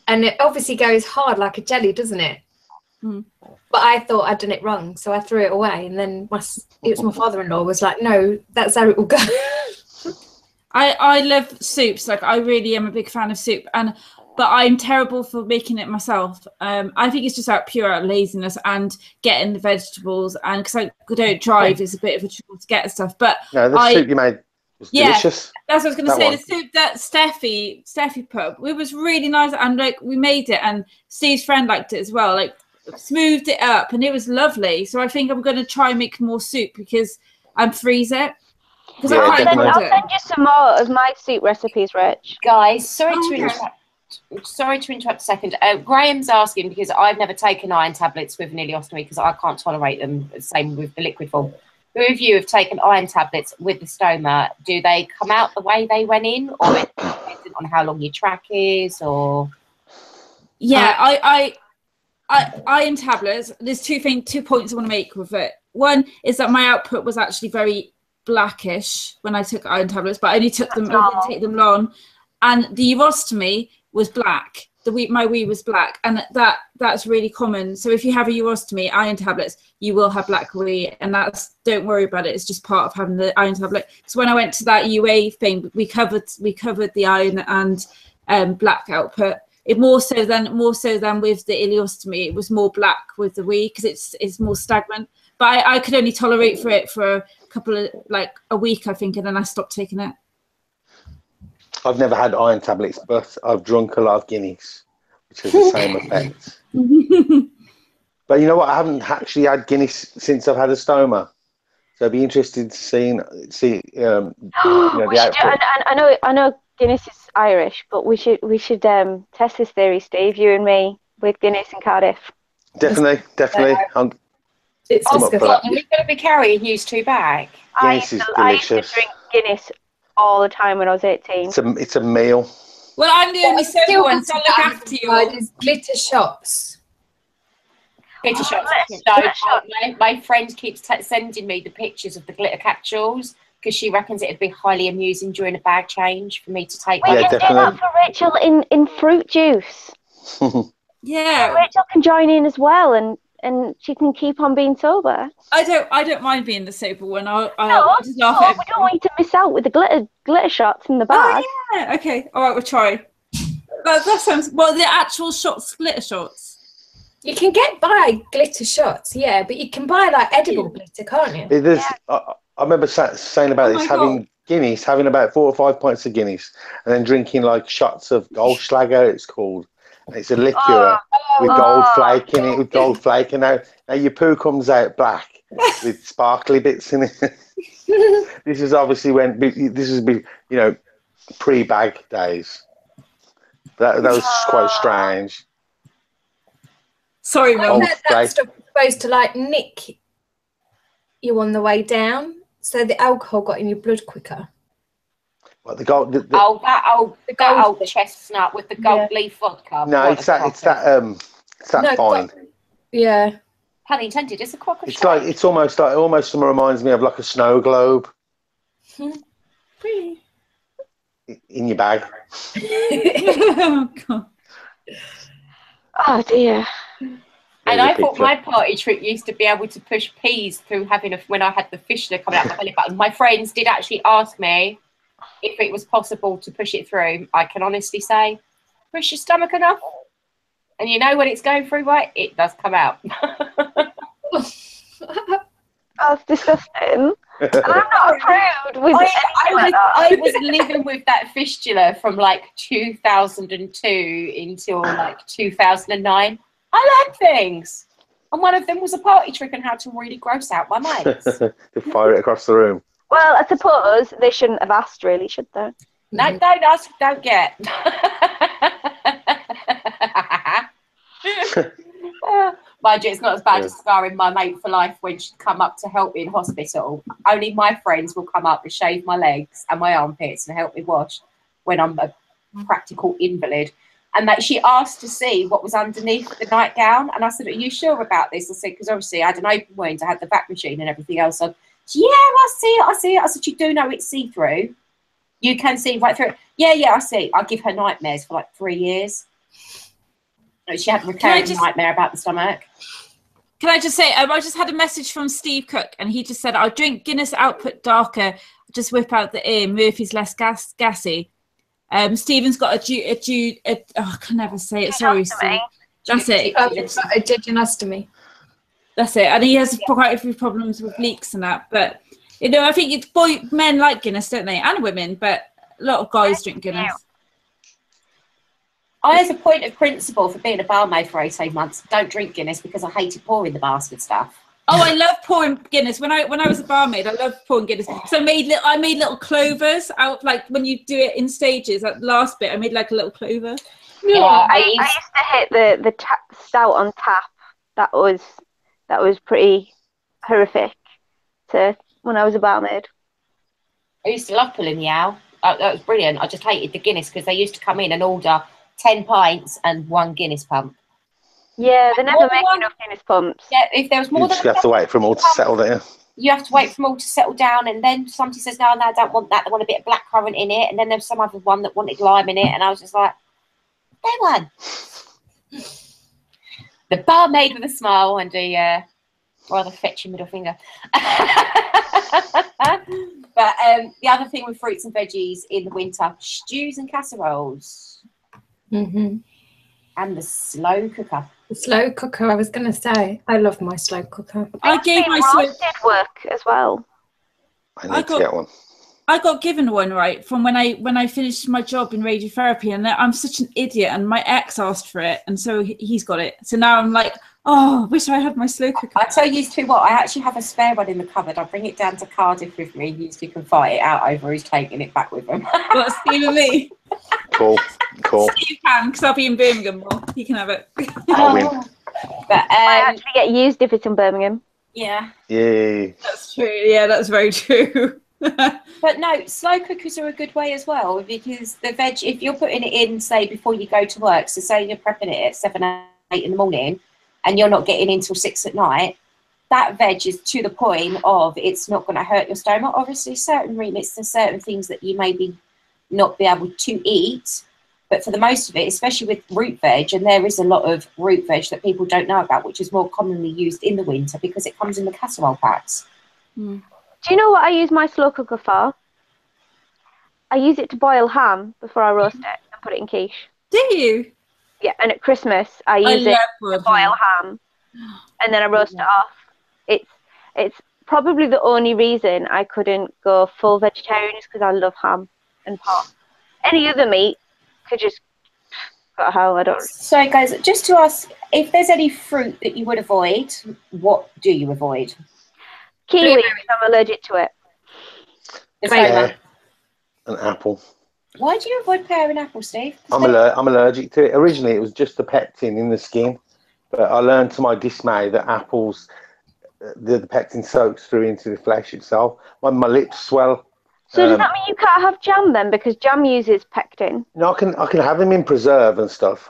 Speaker 4: and it obviously goes hard like a jelly, doesn't it? But I thought I'd done it wrong, so I threw it away, and then it was my father-in-law was like, no, that's how it will go.
Speaker 1: I love soups. Like, I really am a big fan of soup, but I'm terrible for making it myself. I think it's just pure laziness and getting the vegetables, and because I don't drive, it's a bit of a trouble to get stuff. But
Speaker 5: no, the soup you made was delicious.
Speaker 1: That's what I was going to say.
Speaker 5: One.
Speaker 1: The soup that Steffi put, it was really nice, and like we made it, and Steve's friend liked it as well. Like, smoothed it up, and it was lovely. So I think I'm going to try and make more soup because I'm freeze it.
Speaker 3: Yeah, I'll send you some more of my soup recipes, Rich.
Speaker 2: Guys, sorry to interrupt a second. Graham's asking, because I've never taken iron tablets with an ileostomy because I can't tolerate them. Same with the liquid form. Who of you have taken iron tablets with the stoma? Do they come out the way they went in, or is it dependent on how long your track is? Or
Speaker 1: iron tablets. There's two points I want to make with it. One is that my output was actually very blackish when I took iron tablets, but I only took them. I didn't take them long, and the urostomy was black. My wee was black, and that's really common. So if you have a urostomy, iron tablets, you will have black wee, and don't worry about it. It's just part of having the iron tablet. So when I went to that UA thing, we covered the iron and black output. It more so than with the ileostomy, it was more black with the wee because it's more stagnant. But I could only tolerate it for a couple of a week, I think, and then I stopped taking it.
Speaker 5: I've never had iron tablets, but I've drunk a lot of Guinness, which has the same effect. But you know what? I haven't actually had Guinness since I've had a stoma, so I'd be interested to see the output.
Speaker 3: I know Guinness is Irish, but we should test this theory, Steve. You and me with Guinness in Cardiff.
Speaker 5: Definitely.
Speaker 4: It's
Speaker 2: we've got to be carrying used to back.
Speaker 5: Guinness is
Speaker 3: I used to
Speaker 5: delicious.
Speaker 3: drink Guinness all the time when I was 18.
Speaker 5: It's a meal.
Speaker 1: Well, I'm the only sober one, so I'll look after you.
Speaker 4: There's glitter shots.
Speaker 2: Glitter shots. My friend keeps sending me the pictures of the glitter capsules because she reckons it'd be highly amusing during a bag change for me to take.
Speaker 3: We can do that for Rachel in fruit juice.
Speaker 1: Yeah.
Speaker 3: Rachel can join in as well, and and she can keep on being sober.
Speaker 1: I don't mind being the sober one. I
Speaker 3: No,
Speaker 1: just laugh at
Speaker 3: we don't want you to miss out with the glitter shots in the bag.
Speaker 1: Oh, yeah. Okay. All right, we'll try. That sounds... Well, the actual shots, glitter shots.
Speaker 4: You can buy glitter shots, yeah, but you can buy like edible glitter, can't you?
Speaker 5: I remember saying about this, having Guinness, having about 4 or 5 pints of Guinness, and then drinking like shots of Goldschlager, it's called. And it's a liqueur with gold flake in it, with gold flake, and now your poo comes out black with sparkly bits in it. This is obviously pre-bag days. That was quite strange.
Speaker 1: Sorry, Mum.
Speaker 4: That stuff was supposed to like nick you on the way down, so the alcohol got in your blood quicker.
Speaker 5: What, the gold?
Speaker 2: That old chestnut with the gold leaf vodka.
Speaker 5: No, it's that fine.
Speaker 4: Yeah.
Speaker 2: Pun intended. It's a crock of
Speaker 5: It's like it almost reminds me of like a snow globe.
Speaker 4: Really?
Speaker 5: In your bag.
Speaker 1: Oh, God.
Speaker 3: Oh dear.
Speaker 2: And I thought my party trick used to be able to push peas through when I had the fistula coming out my belly button. My friends did actually ask me if it was possible to push it through. I can honestly say, push your stomach enough, and you know when it's going through, right? It does come out.
Speaker 3: That's disgusting. And I'm not approved with
Speaker 2: I was living with that fistula from like 2002 until like 2009. I learned things, and one of them was a party trick on how to really gross out my mates.
Speaker 5: To fire it across the room.
Speaker 3: Well, I suppose they shouldn't have asked, really, should they?
Speaker 2: No, don't ask, don't get. Mind you, it's not as bad as scarring my mate for life when she'd come up to help me in hospital. Only my friends will come up and shave my legs and my armpits and help me wash when I'm a practical invalid. And that she asked to see what was underneath the nightgown. And I said, are you sure about this? I said, because obviously I had an open wound, I had the vac machine and everything else. So, yeah, I see it. I said, you do know it's see-through. You can see right through it. Yeah, I see. I give her nightmares for like 3 years. She had a recurring nightmare about the stomach.
Speaker 1: Can I just say, I just had a message from Steve Cook, and he just said, I'll drink Guinness output darker, just whip out the ear, Murphy's less gassy. Stephen's got I can never say it, sorry, Steve. That's it.
Speaker 4: A jejunostomy.
Speaker 1: That's it. And he has quite a few problems with leaks and that. But, I think men like Guinness, don't they? And women, but a lot of guys drink Guinness.
Speaker 2: I, as a point of principle for being a barmaid for 18 months, don't drink Guinness because I hated pouring the bastard stuff.
Speaker 1: Oh, I love pouring Guinness. When I was a barmaid, I loved pouring Guinness. So I made little clovers out, like when you do it in stages. That last bit, I made like a little clover.
Speaker 3: Yeah, I used to hit the stout on tap. That was pretty horrific when I was a barmaid.
Speaker 2: I used to love pulling the owl. That was brilliant. I just hated the Guinness because they used to come in and order 10 pints and 1 Guinness pump.
Speaker 3: Yeah, they never make enough Guinness pumps.
Speaker 2: Yeah, if there was more than...
Speaker 5: You have to wait for them all to settle down.
Speaker 2: You have to wait for them all to settle down, and then somebody says, no, I don't want that. They want a bit of blackcurrant in it. And then there's some other one that wanted lime in it. And I was just like, no one. The barmaid with a smile and a rather fetching middle finger. But the other thing with fruits and veggies in the winter, stews and casseroles.
Speaker 4: Mm-hmm.
Speaker 2: And the slow cooker.
Speaker 4: The slow cooker, I was going to say. I love my slow cooker.
Speaker 1: I gave my
Speaker 3: roasted work as well.
Speaker 5: I need to get one.
Speaker 1: I got given one, right, from when I finished my job in radiotherapy, and I'm such an idiot, and my ex asked for it, and so he's got it. So now I'm like, oh, I wish I had my slow cooker.
Speaker 2: I tell you two what, I actually have a spare one in the cupboard. I'll bring it down to Cardiff with me. You can fight it out over who's taking it back with him.
Speaker 1: Well, Steve and me.
Speaker 5: Cool.
Speaker 1: Steve can, because I'll be in Birmingham more. He can have it.
Speaker 5: I'll win.
Speaker 2: But
Speaker 3: I actually get used if it's in Birmingham.
Speaker 2: Yeah.
Speaker 5: Yay.
Speaker 1: That's true. Yeah, that's very true.
Speaker 2: But no, slow cookers are a good way as well, because the veg, if you're putting it in, say, before you go to work, so say you're prepping it at 7, 8 in the morning and you're not getting in till 6 at night, that veg is to the point of it's not going to hurt your stomach. Obviously, certain remits and certain things that you maybe not be able to eat, But for the most of it, especially with root veg, and there is a lot of root veg that people don't know about, which is more commonly used in the winter because it comes in the casserole packs.
Speaker 3: Do you know what I use my slow cooker for? I use it to boil ham before I roast it and put it in quiche.
Speaker 1: Do you?
Speaker 3: Yeah, and at Christmas I use it to boil ham, and then I roast it off. It's probably the only reason I couldn't go full vegetarian is because I love ham and pork. Any other meat could just go to hell. I don't.
Speaker 2: So, guys, just to ask, if there's any fruit that you would avoid, what do you avoid?
Speaker 3: Kiwi, because I'm allergic to it.
Speaker 5: Pear and apple.
Speaker 2: Why do you avoid pear and apple, Steve?
Speaker 5: I'm allergic to it. Originally, it was just the pectin in the skin, but I learned to my dismay that apples, the pectin soaks through into the flesh itself. My lips swell.
Speaker 3: So does that mean you can't have jam then? Because jam uses pectin.
Speaker 5: No, I can have them in preserve and stuff,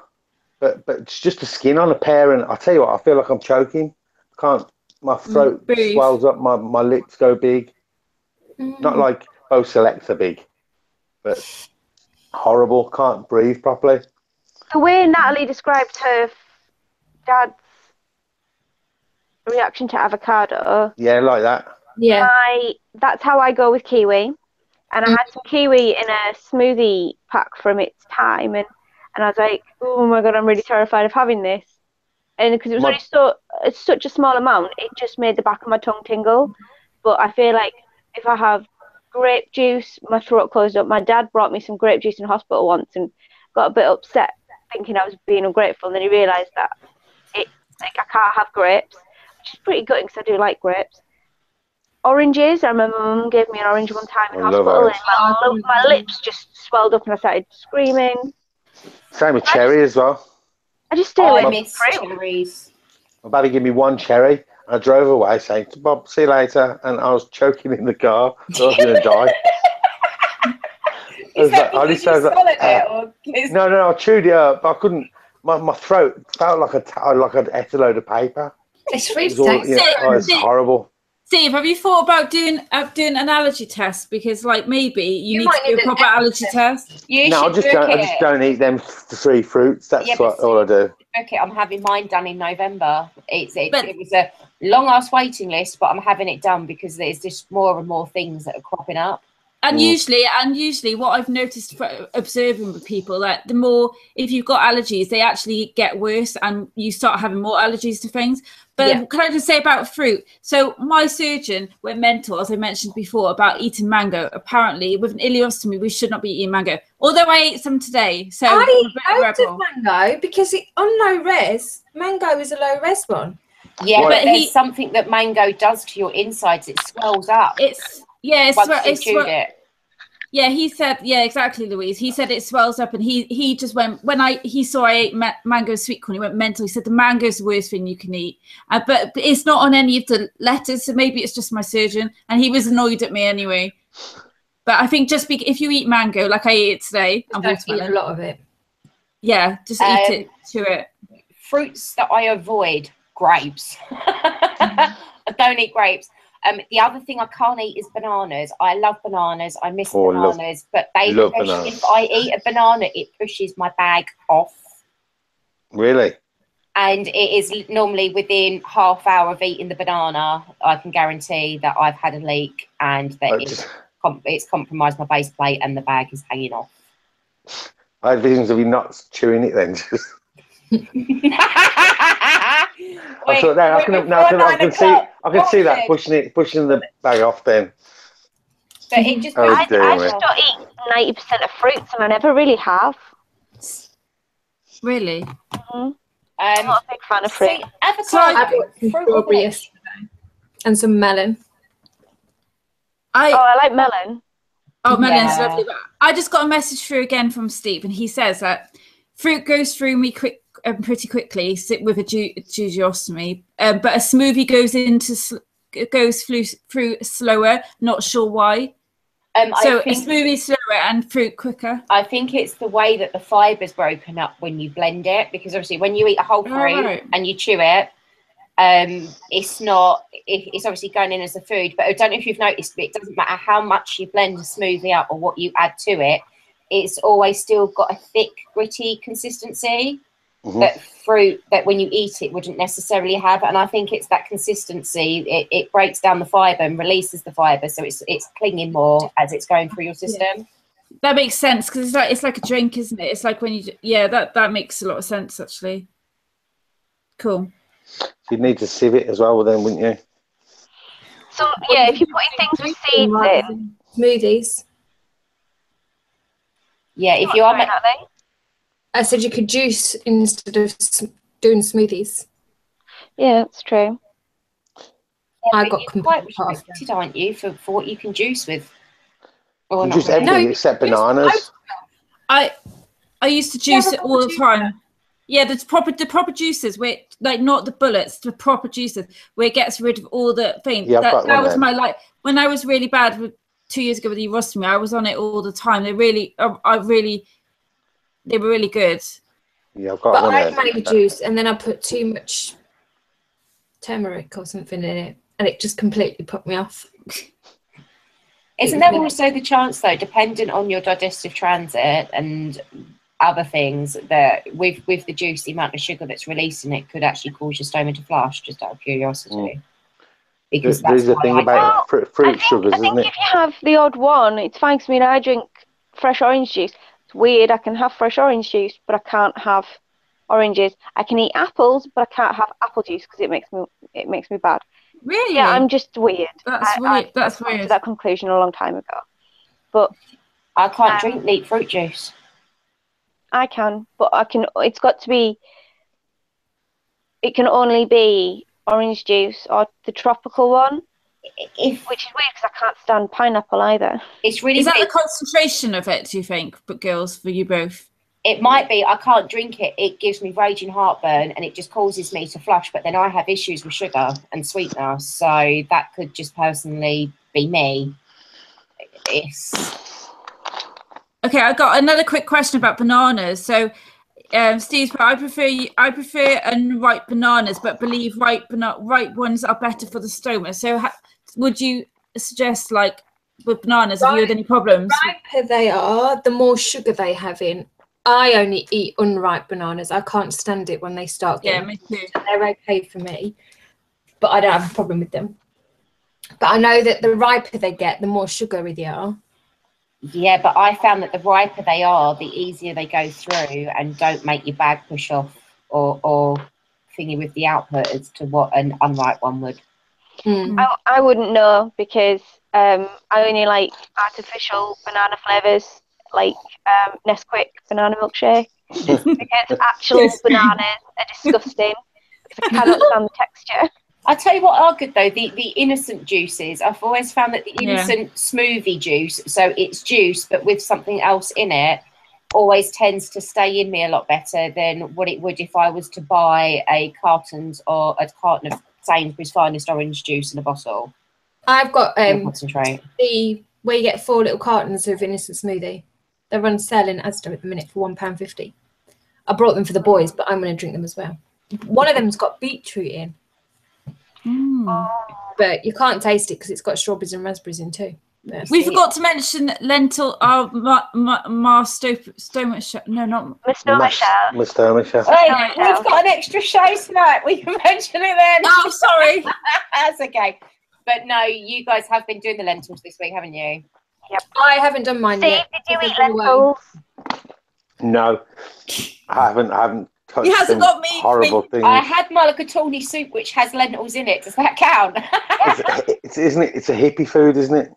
Speaker 5: but it's just the skin on a pear, and I tell you what, I feel like I'm choking. I can't. My throat swells up. My lips go big. Not like Bo Selector big, but horrible. Can't breathe properly.
Speaker 3: The way Natalie described her dad's reaction to avocado.
Speaker 5: Yeah, like that.
Speaker 4: Yeah.
Speaker 3: That's how I go with kiwi. And I had some kiwi in a smoothie pack from its time, and I was like, oh my god, I'm really terrified of having this. And because it was only such a small amount, it just made the back of my tongue tingle. But I feel like if I have grape juice, my throat closed up. My dad brought me some grape juice in hospital once and got a bit upset, thinking I was being ungrateful. And then he realised that I can't have grapes, which is pretty good because I do like grapes. Oranges, I remember my mum gave me an orange one time in hospital, and my lips just swelled up and I started screaming.
Speaker 5: Same with cherry as well.
Speaker 3: I just stay away
Speaker 2: I miss cherries.
Speaker 5: My buddy gave me one cherry, and I drove away saying, Bob, see you later, and I was choking in the car, so I was going to die. No, I chewed it up, but I couldn't. My throat felt like I'd ate a load of paper.
Speaker 4: It's fruit
Speaker 5: it's horrible.
Speaker 1: Steve, have you thought about doing an allergy test? Because maybe you need to do a proper allergy test.
Speaker 5: I just don't eat them 3 fruits. That's all I do.
Speaker 2: Okay, I'm having mine done in November. It was a long ass waiting list, but I'm having it done because there's just more and more things that are cropping up.
Speaker 1: And usually what I've noticed for observing with people, that the more, if you've got allergies, they actually get worse and you start having more allergies to things. But can I just say about fruit? So my surgeon went mental, as I mentioned before, about eating mango. Apparently, with an ileostomy, we should not be eating mango. Although I ate some today. So
Speaker 4: I eat loads of mango because on low res, mango is a low res one.
Speaker 2: Yeah, but there's something that mango does to your insides. It swells up.
Speaker 1: Yeah, he said, exactly, Louise. He said it swells up, and he just went, when he saw I ate mango sweet corn, he went mental. He said the mango's the worst thing you can eat, but it's not on any of the letters, so maybe it's just my surgeon, and he was annoyed at me anyway. But I think just if you eat mango like I ate it today,
Speaker 4: I'm going to eat a lot of it.
Speaker 1: Yeah, just eat it, chew it.
Speaker 2: Fruits that I avoid: grapes. I don't eat grapes. The other thing I can't eat is bananas. I love bananas. I miss bananas, but if I eat a banana, it pushes my bag off.
Speaker 5: Really?
Speaker 2: And it is normally within half hour of eating the banana, I can guarantee that I've had a leak and that it's compromised my base plate and the bag is hanging off.
Speaker 5: I had visions of you not chewing it then. I thought that I can see that pushing the bag off then.
Speaker 2: But it just
Speaker 3: I just don't eat 90% of fruits, and I never really have.
Speaker 1: Really?
Speaker 3: I'm not a big fan of fruit.
Speaker 2: Avocado,
Speaker 4: I bought some strawberry yesterday and some melon.
Speaker 3: I like melon.
Speaker 1: Oh, melon's lovely. But I just got a message through again from Steve, and he says that fruit goes through me pretty quickly with a ostomy, but a smoothie goes through slower. Not sure why. So a smoothie slower and fruit quicker.
Speaker 2: I think it's the way that the fiber's broken up when you blend it, because obviously when you eat a whole fruit and you chew it, it's obviously going in as a food. But I don't know if you've noticed, but it doesn't matter how much you blend a smoothie up or what you add to it. it's always still got a thick, gritty consistency that fruit that when you eat it wouldn't necessarily have. And I think it's that consistency. It breaks down the fibre and releases the fibre, so it's clinging more as it's going through your system.
Speaker 1: Yeah. That makes sense, because it's like a drink, isn't it? It's like when you that makes a lot of sense actually. Cool.
Speaker 5: You'd need to sieve it as well, then, wouldn't you?
Speaker 3: So yeah, if you're putting things with seeds in
Speaker 4: smoothies.
Speaker 2: Yeah, if you are.
Speaker 4: I said you could juice instead of doing smoothies.
Speaker 3: Yeah, that's true.
Speaker 2: Yeah,
Speaker 4: I got
Speaker 2: quite restricted, aren't you, for what you can juice with?
Speaker 5: Or you juice everything except bananas.
Speaker 1: I used to juice it all the time. Yeah, the proper juices, where like not the bullets, the proper juices, where it gets rid of all the things.
Speaker 5: Yeah,
Speaker 1: that was my like when I was really bad 2 years ago with the ostomy. I was on it all the time. They really, they were really good.
Speaker 5: Yeah, I've got
Speaker 4: but
Speaker 5: one.
Speaker 4: I made a juice and then I put too much turmeric or something in it, and it just completely put me off.
Speaker 2: Isn't there also the chance, though, depending on your digestive transit and other things, that with the juice, the amount of sugar that's released in it could actually cause your stoma to flush, just out of curiosity? Because
Speaker 5: there's a thing about fruit sugars, isn't it?
Speaker 3: If you have the odd one, it's fine. I mean, I drink fresh orange juice. It's weird. I can have fresh orange juice, but I can't have oranges. I can eat apples, but I can't have apple juice because it makes me bad.
Speaker 1: Really?
Speaker 3: Yeah, I'm just weird.
Speaker 1: That's weird. That's
Speaker 3: I came
Speaker 1: weird.
Speaker 3: to that conclusion a long time ago. But
Speaker 2: I can't drink neat fruit juice.
Speaker 3: I can, but I can. It's got to be. It can only be orange juice or the tropical one, which is weird because I can't stand pineapple either.
Speaker 2: It's really.
Speaker 1: Is that the concentration of it? Do you think, but girls, for you both?
Speaker 2: It might be. I can't drink it. It gives me raging heartburn and it just causes me to flush. But then I have issues with sugar and sweetener, so that could just personally be me.
Speaker 1: Okay, I got another quick question about bananas. So, Steve, I prefer unripe bananas, but believe ripe ones are better for the stoma. So, would you suggest, like with bananas, have you had any problems?
Speaker 4: The riper they are, the more sugar they have in. I only eat unripe bananas. I can't stand it when they start getting.
Speaker 1: Yeah, me too.
Speaker 4: So they're okay for me, but I don't have a problem with them. But I know that the riper they get, the more sugary they are.
Speaker 2: Yeah, but I found that the riper they are, the easier they go through and don't make your bag push off or thingy with the output as to what an unripe one would.
Speaker 3: I wouldn't know because I only like artificial banana flavours, like Nesquik banana milkshake, because actual bananas are disgusting because I cannot stand the texture.
Speaker 2: I'll tell you what are good though, the innocent juices. I've always found that the innocent smoothie juice, so it's juice but with something else in it, always tends to stay in me a lot better than what it would if I was to buy a carton of Sainsbury's Finest orange juice in a bottle.
Speaker 4: I've got
Speaker 2: concentrate.
Speaker 4: Where you get 4 little cartons of innocent smoothie. They're on sale in Asda at the minute for £1.50. I brought them for the boys, but I'm going to drink them as well. One of them's got beetroot in. But you can't taste it because it's got strawberries and raspberries in too.
Speaker 1: We forgot to mention lentil stoma show. No, not
Speaker 3: Mastoma show.
Speaker 2: We've got an extra show tonight. We can mention it then.
Speaker 1: Oh, sorry.
Speaker 2: That's okay. But no, you guys have been doing the lentils this week, haven't you?
Speaker 4: Yep. I haven't done mine yet.
Speaker 3: Did you eat lentils?
Speaker 5: No, I haven't.
Speaker 1: He hasn't got me.
Speaker 5: Horrible things.
Speaker 2: I had mulligatawny soup, which has lentils in it. Does that count?
Speaker 5: Isn't it? It's a hippie food, isn't it?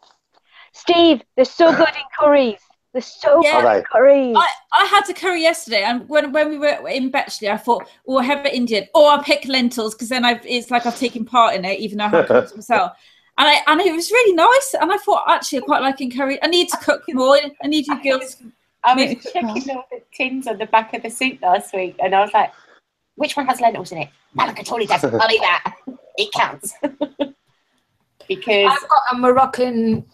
Speaker 3: Steve, they're so good in curries. They're so good in curries.
Speaker 1: I had a curry yesterday, and when we were in Bletchley, I thought, oh, I have it Indian, or I'll pick lentils because then it's like I've taken part in it, even though I haven't cooked myself. And it was really nice. And I thought, actually, I quite like in curry. I need to cook more. I need you girls.
Speaker 2: I was checking all the tins on the back of the soup last week, and I was like, which one has lentils in it? Mulligatawny does. I'll eat that. It counts. Because
Speaker 4: I've got a Moroccan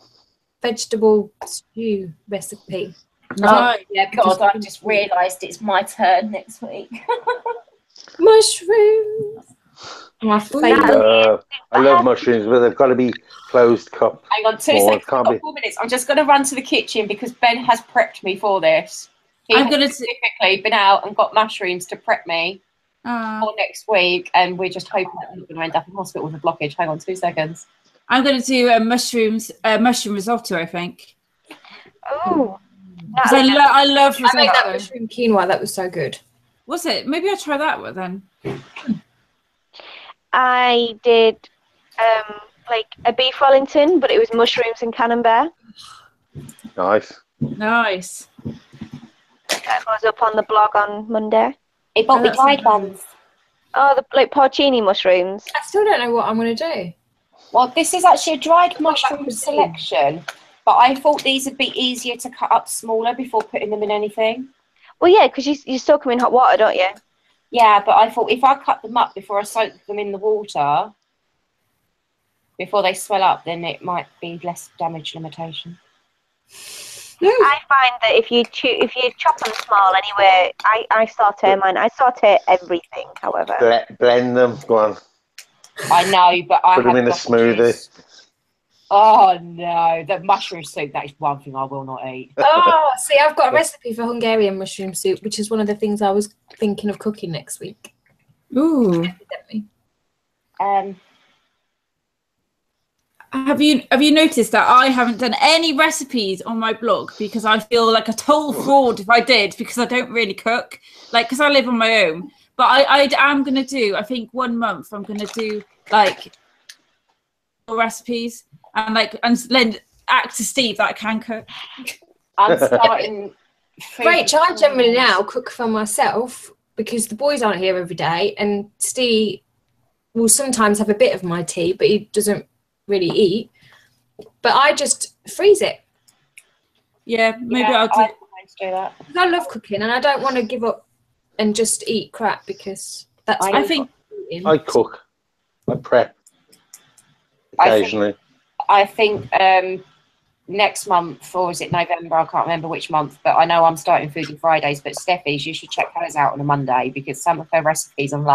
Speaker 4: vegetable stew recipe.
Speaker 2: Oh, yeah, God, I've just realised it's my turn next week.
Speaker 4: Mushrooms. My favourite.
Speaker 5: I love mushrooms, but they've got to be closed cup.
Speaker 2: Hang on, 2 seconds. I've got 4 minutes. I'm just going to run to the kitchen because Ben has prepped me for this. He has specifically been out and got mushrooms to prep me for next week, and we're just hoping that we're not going to end up in hospital with a blockage. Hang on 2 seconds.
Speaker 1: I'm going to do mushroom risotto, I think.
Speaker 3: Oh,
Speaker 1: because I love risotto.
Speaker 4: I made that mushroom quinoa. That was so good.
Speaker 1: Was it? Maybe I'll try that one then.
Speaker 3: I did like a beef Wellington, but it was mushrooms and camembert.
Speaker 5: Nice.
Speaker 3: That goes up on the blog on Monday.
Speaker 2: It bought me dried ones.
Speaker 3: Oh, the like porcini mushrooms.
Speaker 4: I still don't know what I'm going to do.
Speaker 2: Well, this is actually a dried mushroom selection, but I thought these would be easier to cut up smaller before putting them in anything.
Speaker 3: Well, yeah, because you soak them in hot water, don't you?
Speaker 2: Yeah, but I thought if I cut them up before I soak them in the water, before they swell up, then it might be less damage limitation.
Speaker 3: I find that if you chop them small anyway, I saute mine. I saute everything, however.
Speaker 5: Blend them, go on.
Speaker 2: I know, but I
Speaker 5: put them in a smoothie.
Speaker 2: Oh no, the mushroom soup, that is one thing I will not eat.
Speaker 4: Oh, see, I've got a recipe for Hungarian mushroom soup, which is one of the things I was thinking of cooking next week.
Speaker 1: Ooh. Have you noticed that I haven't done any recipes on my blog because I feel like a total fraud if I did, because I don't really cook, like, because I live on my own. But I am going to do, I think 1 month I'm going to do like recipes and then act to Steve that I can cook.
Speaker 2: I'm starting.
Speaker 4: Rachel, I generally now cook for myself because the boys aren't here every day, and Steve will sometimes have a bit of my tea, but he doesn't really eat. But I just freeze it.
Speaker 1: Yeah, maybe I'll do
Speaker 2: that.
Speaker 4: I love cooking, and I don't want to give up and just eat crap because that's.
Speaker 1: I think
Speaker 5: I cook. I prep occasionally.
Speaker 2: I think next month, or is it November? I can't remember which month, but I know I'm starting Foodie Fridays. But Steffi's, you should check hers out on a Monday because some of her recipes, I'm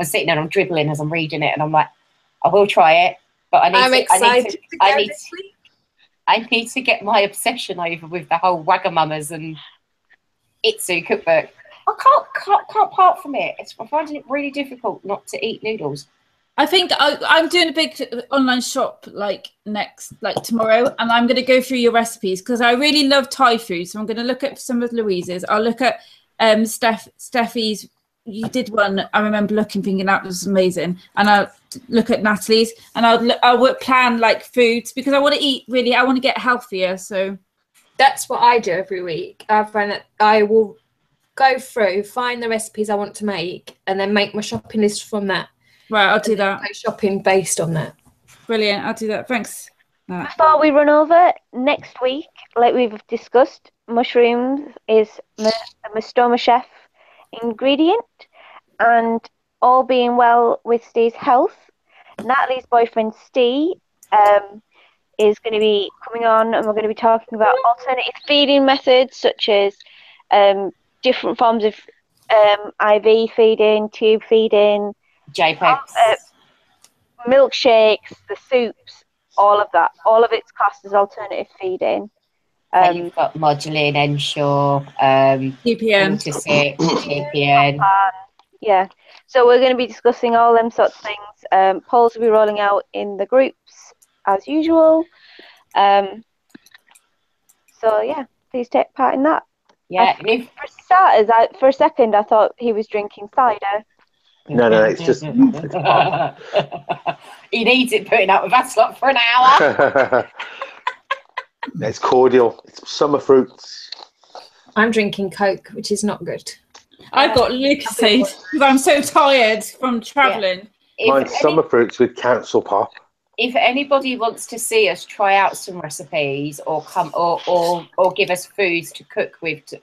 Speaker 2: sitting there and I'm dribbling as I'm reading it, and I'm like, I will try it, but I need to get my obsession over with the whole Wagamamas and Itsu cookbook. I can't part from it. I'm finding it really difficult not to eat noodles.
Speaker 1: I think I'm doing a big online shop tomorrow, and I'm going to go through your recipes because I really love Thai food. So I'm going to look at some of Louise's. I'll look at Steffi's. You did one. I remember thinking that was amazing. And I'll look at Natalie's, and I'll plan like foods because I want to eat really. I want to get healthier. So
Speaker 4: that's what I do every week. I find that I will go through, find the recipes I want to make, and then make my shopping list from that.
Speaker 1: Right, I'll do that.
Speaker 4: Go shopping based on that.
Speaker 1: Brilliant, I'll do that. Thanks.
Speaker 3: Before we run over, next week, like we've discussed, mushrooms is a stoma chef ingredient, and all being well with Steve's health, Natalie's boyfriend Steve is going to be coming on, and we're going to be talking about alternative feeding methods such as different forms of IV feeding, tube feeding,
Speaker 2: JPEGs,
Speaker 3: milkshakes, the soups, all of that. All of it's classed as alternative feeding.
Speaker 2: You've got Modulin, Ensure,
Speaker 1: TPN.
Speaker 2: TPN.
Speaker 3: Yeah. So we're going to be discussing all them sorts of things. Polls will be rolling out in the groups as usual. So yeah, please take part in that.
Speaker 2: Yeah.
Speaker 3: For starters, for a second, I thought he was drinking cider.
Speaker 5: No, it's just.
Speaker 2: He needs it putting up with us lot for an hour.
Speaker 5: It's cordial. It's summer fruits.
Speaker 4: I'm drinking Coke, which is not good.
Speaker 1: I've got Lucasade because I'm so tired from travelling.
Speaker 2: Yeah.
Speaker 5: Mine's summer fruits with council pop.
Speaker 2: If anybody wants to see us try out some recipes or come or give us foods to cook with to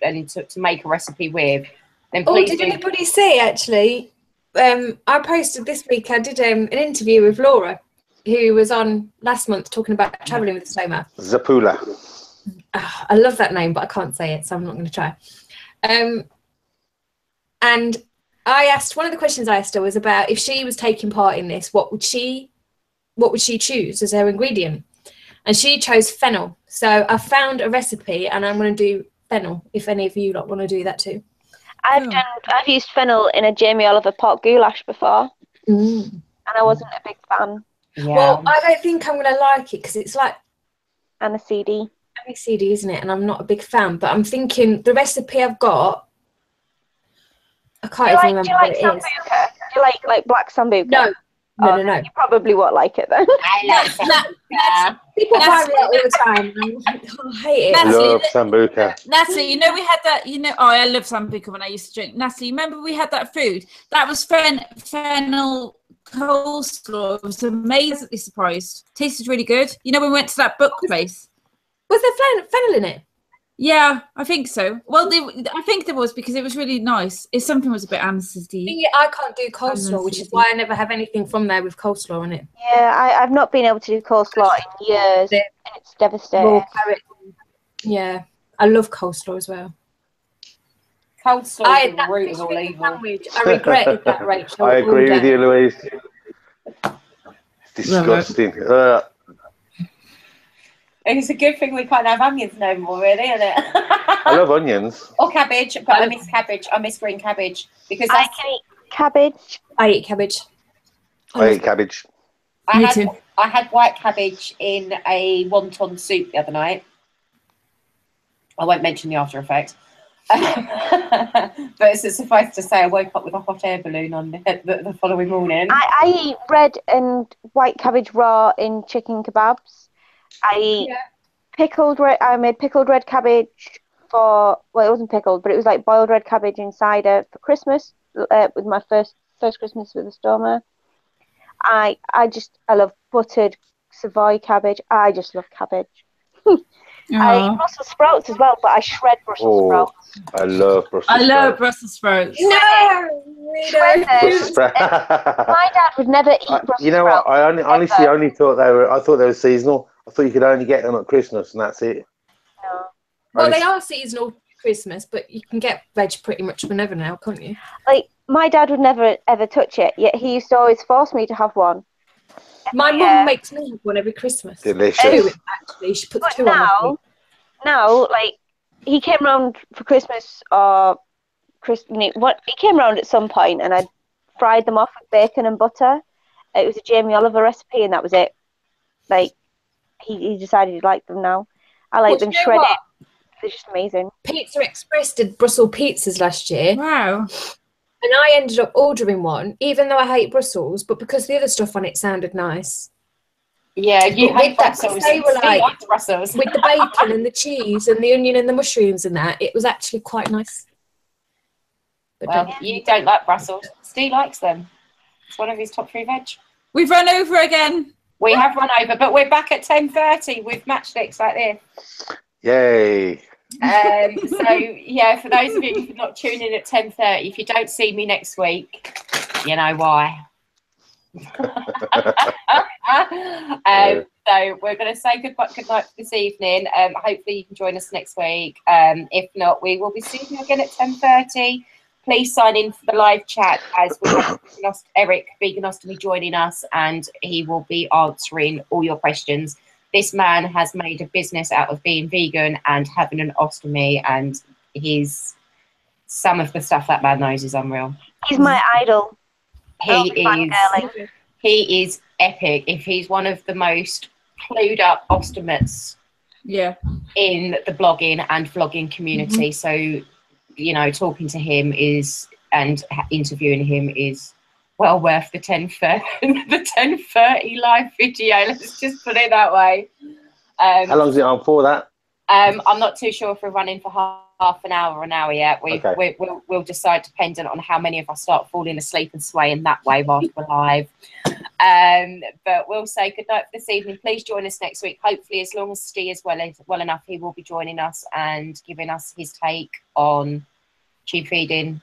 Speaker 2: make a recipe with, then please.
Speaker 4: Did anybody see actually? I posted this week. I did an interview with Laura, who was on last month talking about travelling with stoma.
Speaker 5: Zapula.
Speaker 4: I love that name, but I can't say it, so I'm not going to try. And one of the questions I asked her was about if she was taking part in this, what would she choose as her ingredient? And she chose fennel. So I found a recipe and I'm going to do fennel if any of you lot want to do that too.
Speaker 3: I've used fennel in a Jamie Oliver pot goulash before, and I wasn't a big fan.
Speaker 2: Yeah.
Speaker 4: Well, I don't think I'm going to like it because it's like
Speaker 3: aniseed,
Speaker 4: isn't it? And I'm not a big fan, but I'm thinking the recipe I've got, I can't even remember what it is.
Speaker 3: Do you like black sambuca?
Speaker 4: No.
Speaker 3: You probably won't like it then.
Speaker 2: I love sambuca.
Speaker 4: People buy me that all the time. I hate it.
Speaker 5: I love sambuca.
Speaker 1: Natalie, you know we had that. I love sambuca when I used to drink. Natalie, remember we had that food that was fennel coleslaw. I was amazingly surprised. Tasted really good. You know, we went to that book place.
Speaker 4: Was there fennel in it?
Speaker 1: Yeah, I think so. Well, I think there was because it was really nice. If something was a bit aniseedy.
Speaker 4: Yeah, I can't do coleslaw, which is why I never have anything from there with coleslaw in it.
Speaker 3: Yeah, I've not been able to do coleslaw in years, and it's devastating.
Speaker 4: Yeah, I love coleslaw as well.
Speaker 2: Coleslaw is the root of all evil.
Speaker 4: I regretted that, Rachel.
Speaker 5: I agree with you, Louise. It's disgusting.
Speaker 2: It's a good thing we can't have onions no more, really, isn't it?
Speaker 5: I love onions.
Speaker 2: Or cabbage, but I miss cabbage. I miss green cabbage because
Speaker 3: I can eat cabbage.
Speaker 4: I eat cabbage.
Speaker 5: I eat cabbage.
Speaker 1: Me too.
Speaker 2: I had white cabbage in a wonton soup the other night. I won't mention the after effect. But suffice to say, I woke up with a hot air balloon on the following morning.
Speaker 3: I eat red and white cabbage raw in chicken kebabs. I eat pickled red. I made pickled red cabbage it wasn't pickled, but it was like boiled red cabbage in cider for Christmas with my first Christmas with a stoma. I love buttered Savoy cabbage. I just love cabbage. I eat Brussels sprouts as well, but I shred Brussels sprouts.
Speaker 5: I love Brussels sprouts.
Speaker 1: I love Brussels sprouts.
Speaker 4: No, we don't.
Speaker 3: My dad would never eat Brussels sprouts.
Speaker 5: You know what? I honestly thought I thought they were seasonal. I thought you could only get them at Christmas, and that's it.
Speaker 3: No.
Speaker 4: Well, they are seasonal at Christmas, but you can get veg pretty much whenever now, can't you?
Speaker 3: Like, my dad would never ever touch it, yet he used to always force me to have one.
Speaker 4: My mum makes me have one every Christmas.
Speaker 5: Delicious.
Speaker 4: Actually, she puts two on.
Speaker 3: Now, like, he came round for Christmas or he came round at some point, and I fried them off with bacon and butter. It was a Jamie Oliver recipe, and that was it. Like, he decided he liked them now. I like them shredded. They're just amazing.
Speaker 4: Pizza Express did Brussels pizzas last year.
Speaker 1: Wow.
Speaker 4: And I ended up ordering one, even though I hate Brussels, but because the other stuff on it sounded nice.
Speaker 2: Yeah, you hate
Speaker 4: Brussels. They were like
Speaker 2: Brussels.
Speaker 4: with the bacon and the cheese and the onion and the mushrooms and that. It was actually quite nice. But
Speaker 2: well, you don't like Brussels. Steve likes them. It's one of his top 3 veg.
Speaker 1: We've run over again.
Speaker 2: We have run over, but we're back at 10:30 with matchsticks like this.
Speaker 5: Yay.
Speaker 2: So yeah, for those of you who are not tuning in at 10:30, if you don't see me next week, you know why. So we're going to say good night for this evening. Hopefully you can join us next week. If not, we will be seeing you again at 10:30. Please sign in for the live chat as we have Eric Vegan Ostomy joining us, and he will be answering all your questions. This man has made a business out of being vegan and having an ostomy, and some of the stuff that man knows is unreal.
Speaker 3: He's my idol.
Speaker 2: He is epic. If he's one of the most clued up ostomates in the blogging and vlogging community. So, you know, talking to him and interviewing him is well worth the 10:30 live video. Let's just put it that way.
Speaker 5: How long is it on for that?
Speaker 2: I'm not too sure if we're running for half an hour or an hour yet. We'll decide dependent on how many of us start falling asleep and swaying that way whilst we're live. But we'll say good night for this evening. Please join us next week. Hopefully, as long as Steve is well enough, he will be joining us and giving us his take on tube feeding,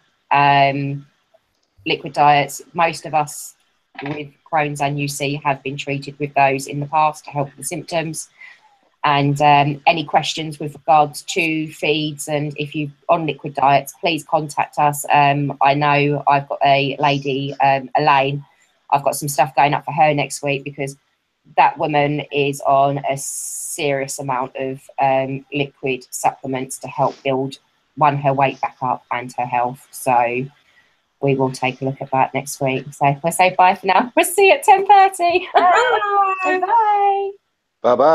Speaker 2: liquid diets. Most of us with Crohn's and UC have been treated with those in the past to help the symptoms. And any questions with regards to feeds, and if you're on liquid diets, please contact us. I know I've got a lady, Elaine, I've got some stuff going up for her next week, because that woman is on a serious amount of liquid supplements to help build, her weight back up and her health. So we will take a look at that next week. So we'll say bye for now. We'll see you at 10:30.
Speaker 3: Bye.
Speaker 2: Bye.
Speaker 5: Bye bye.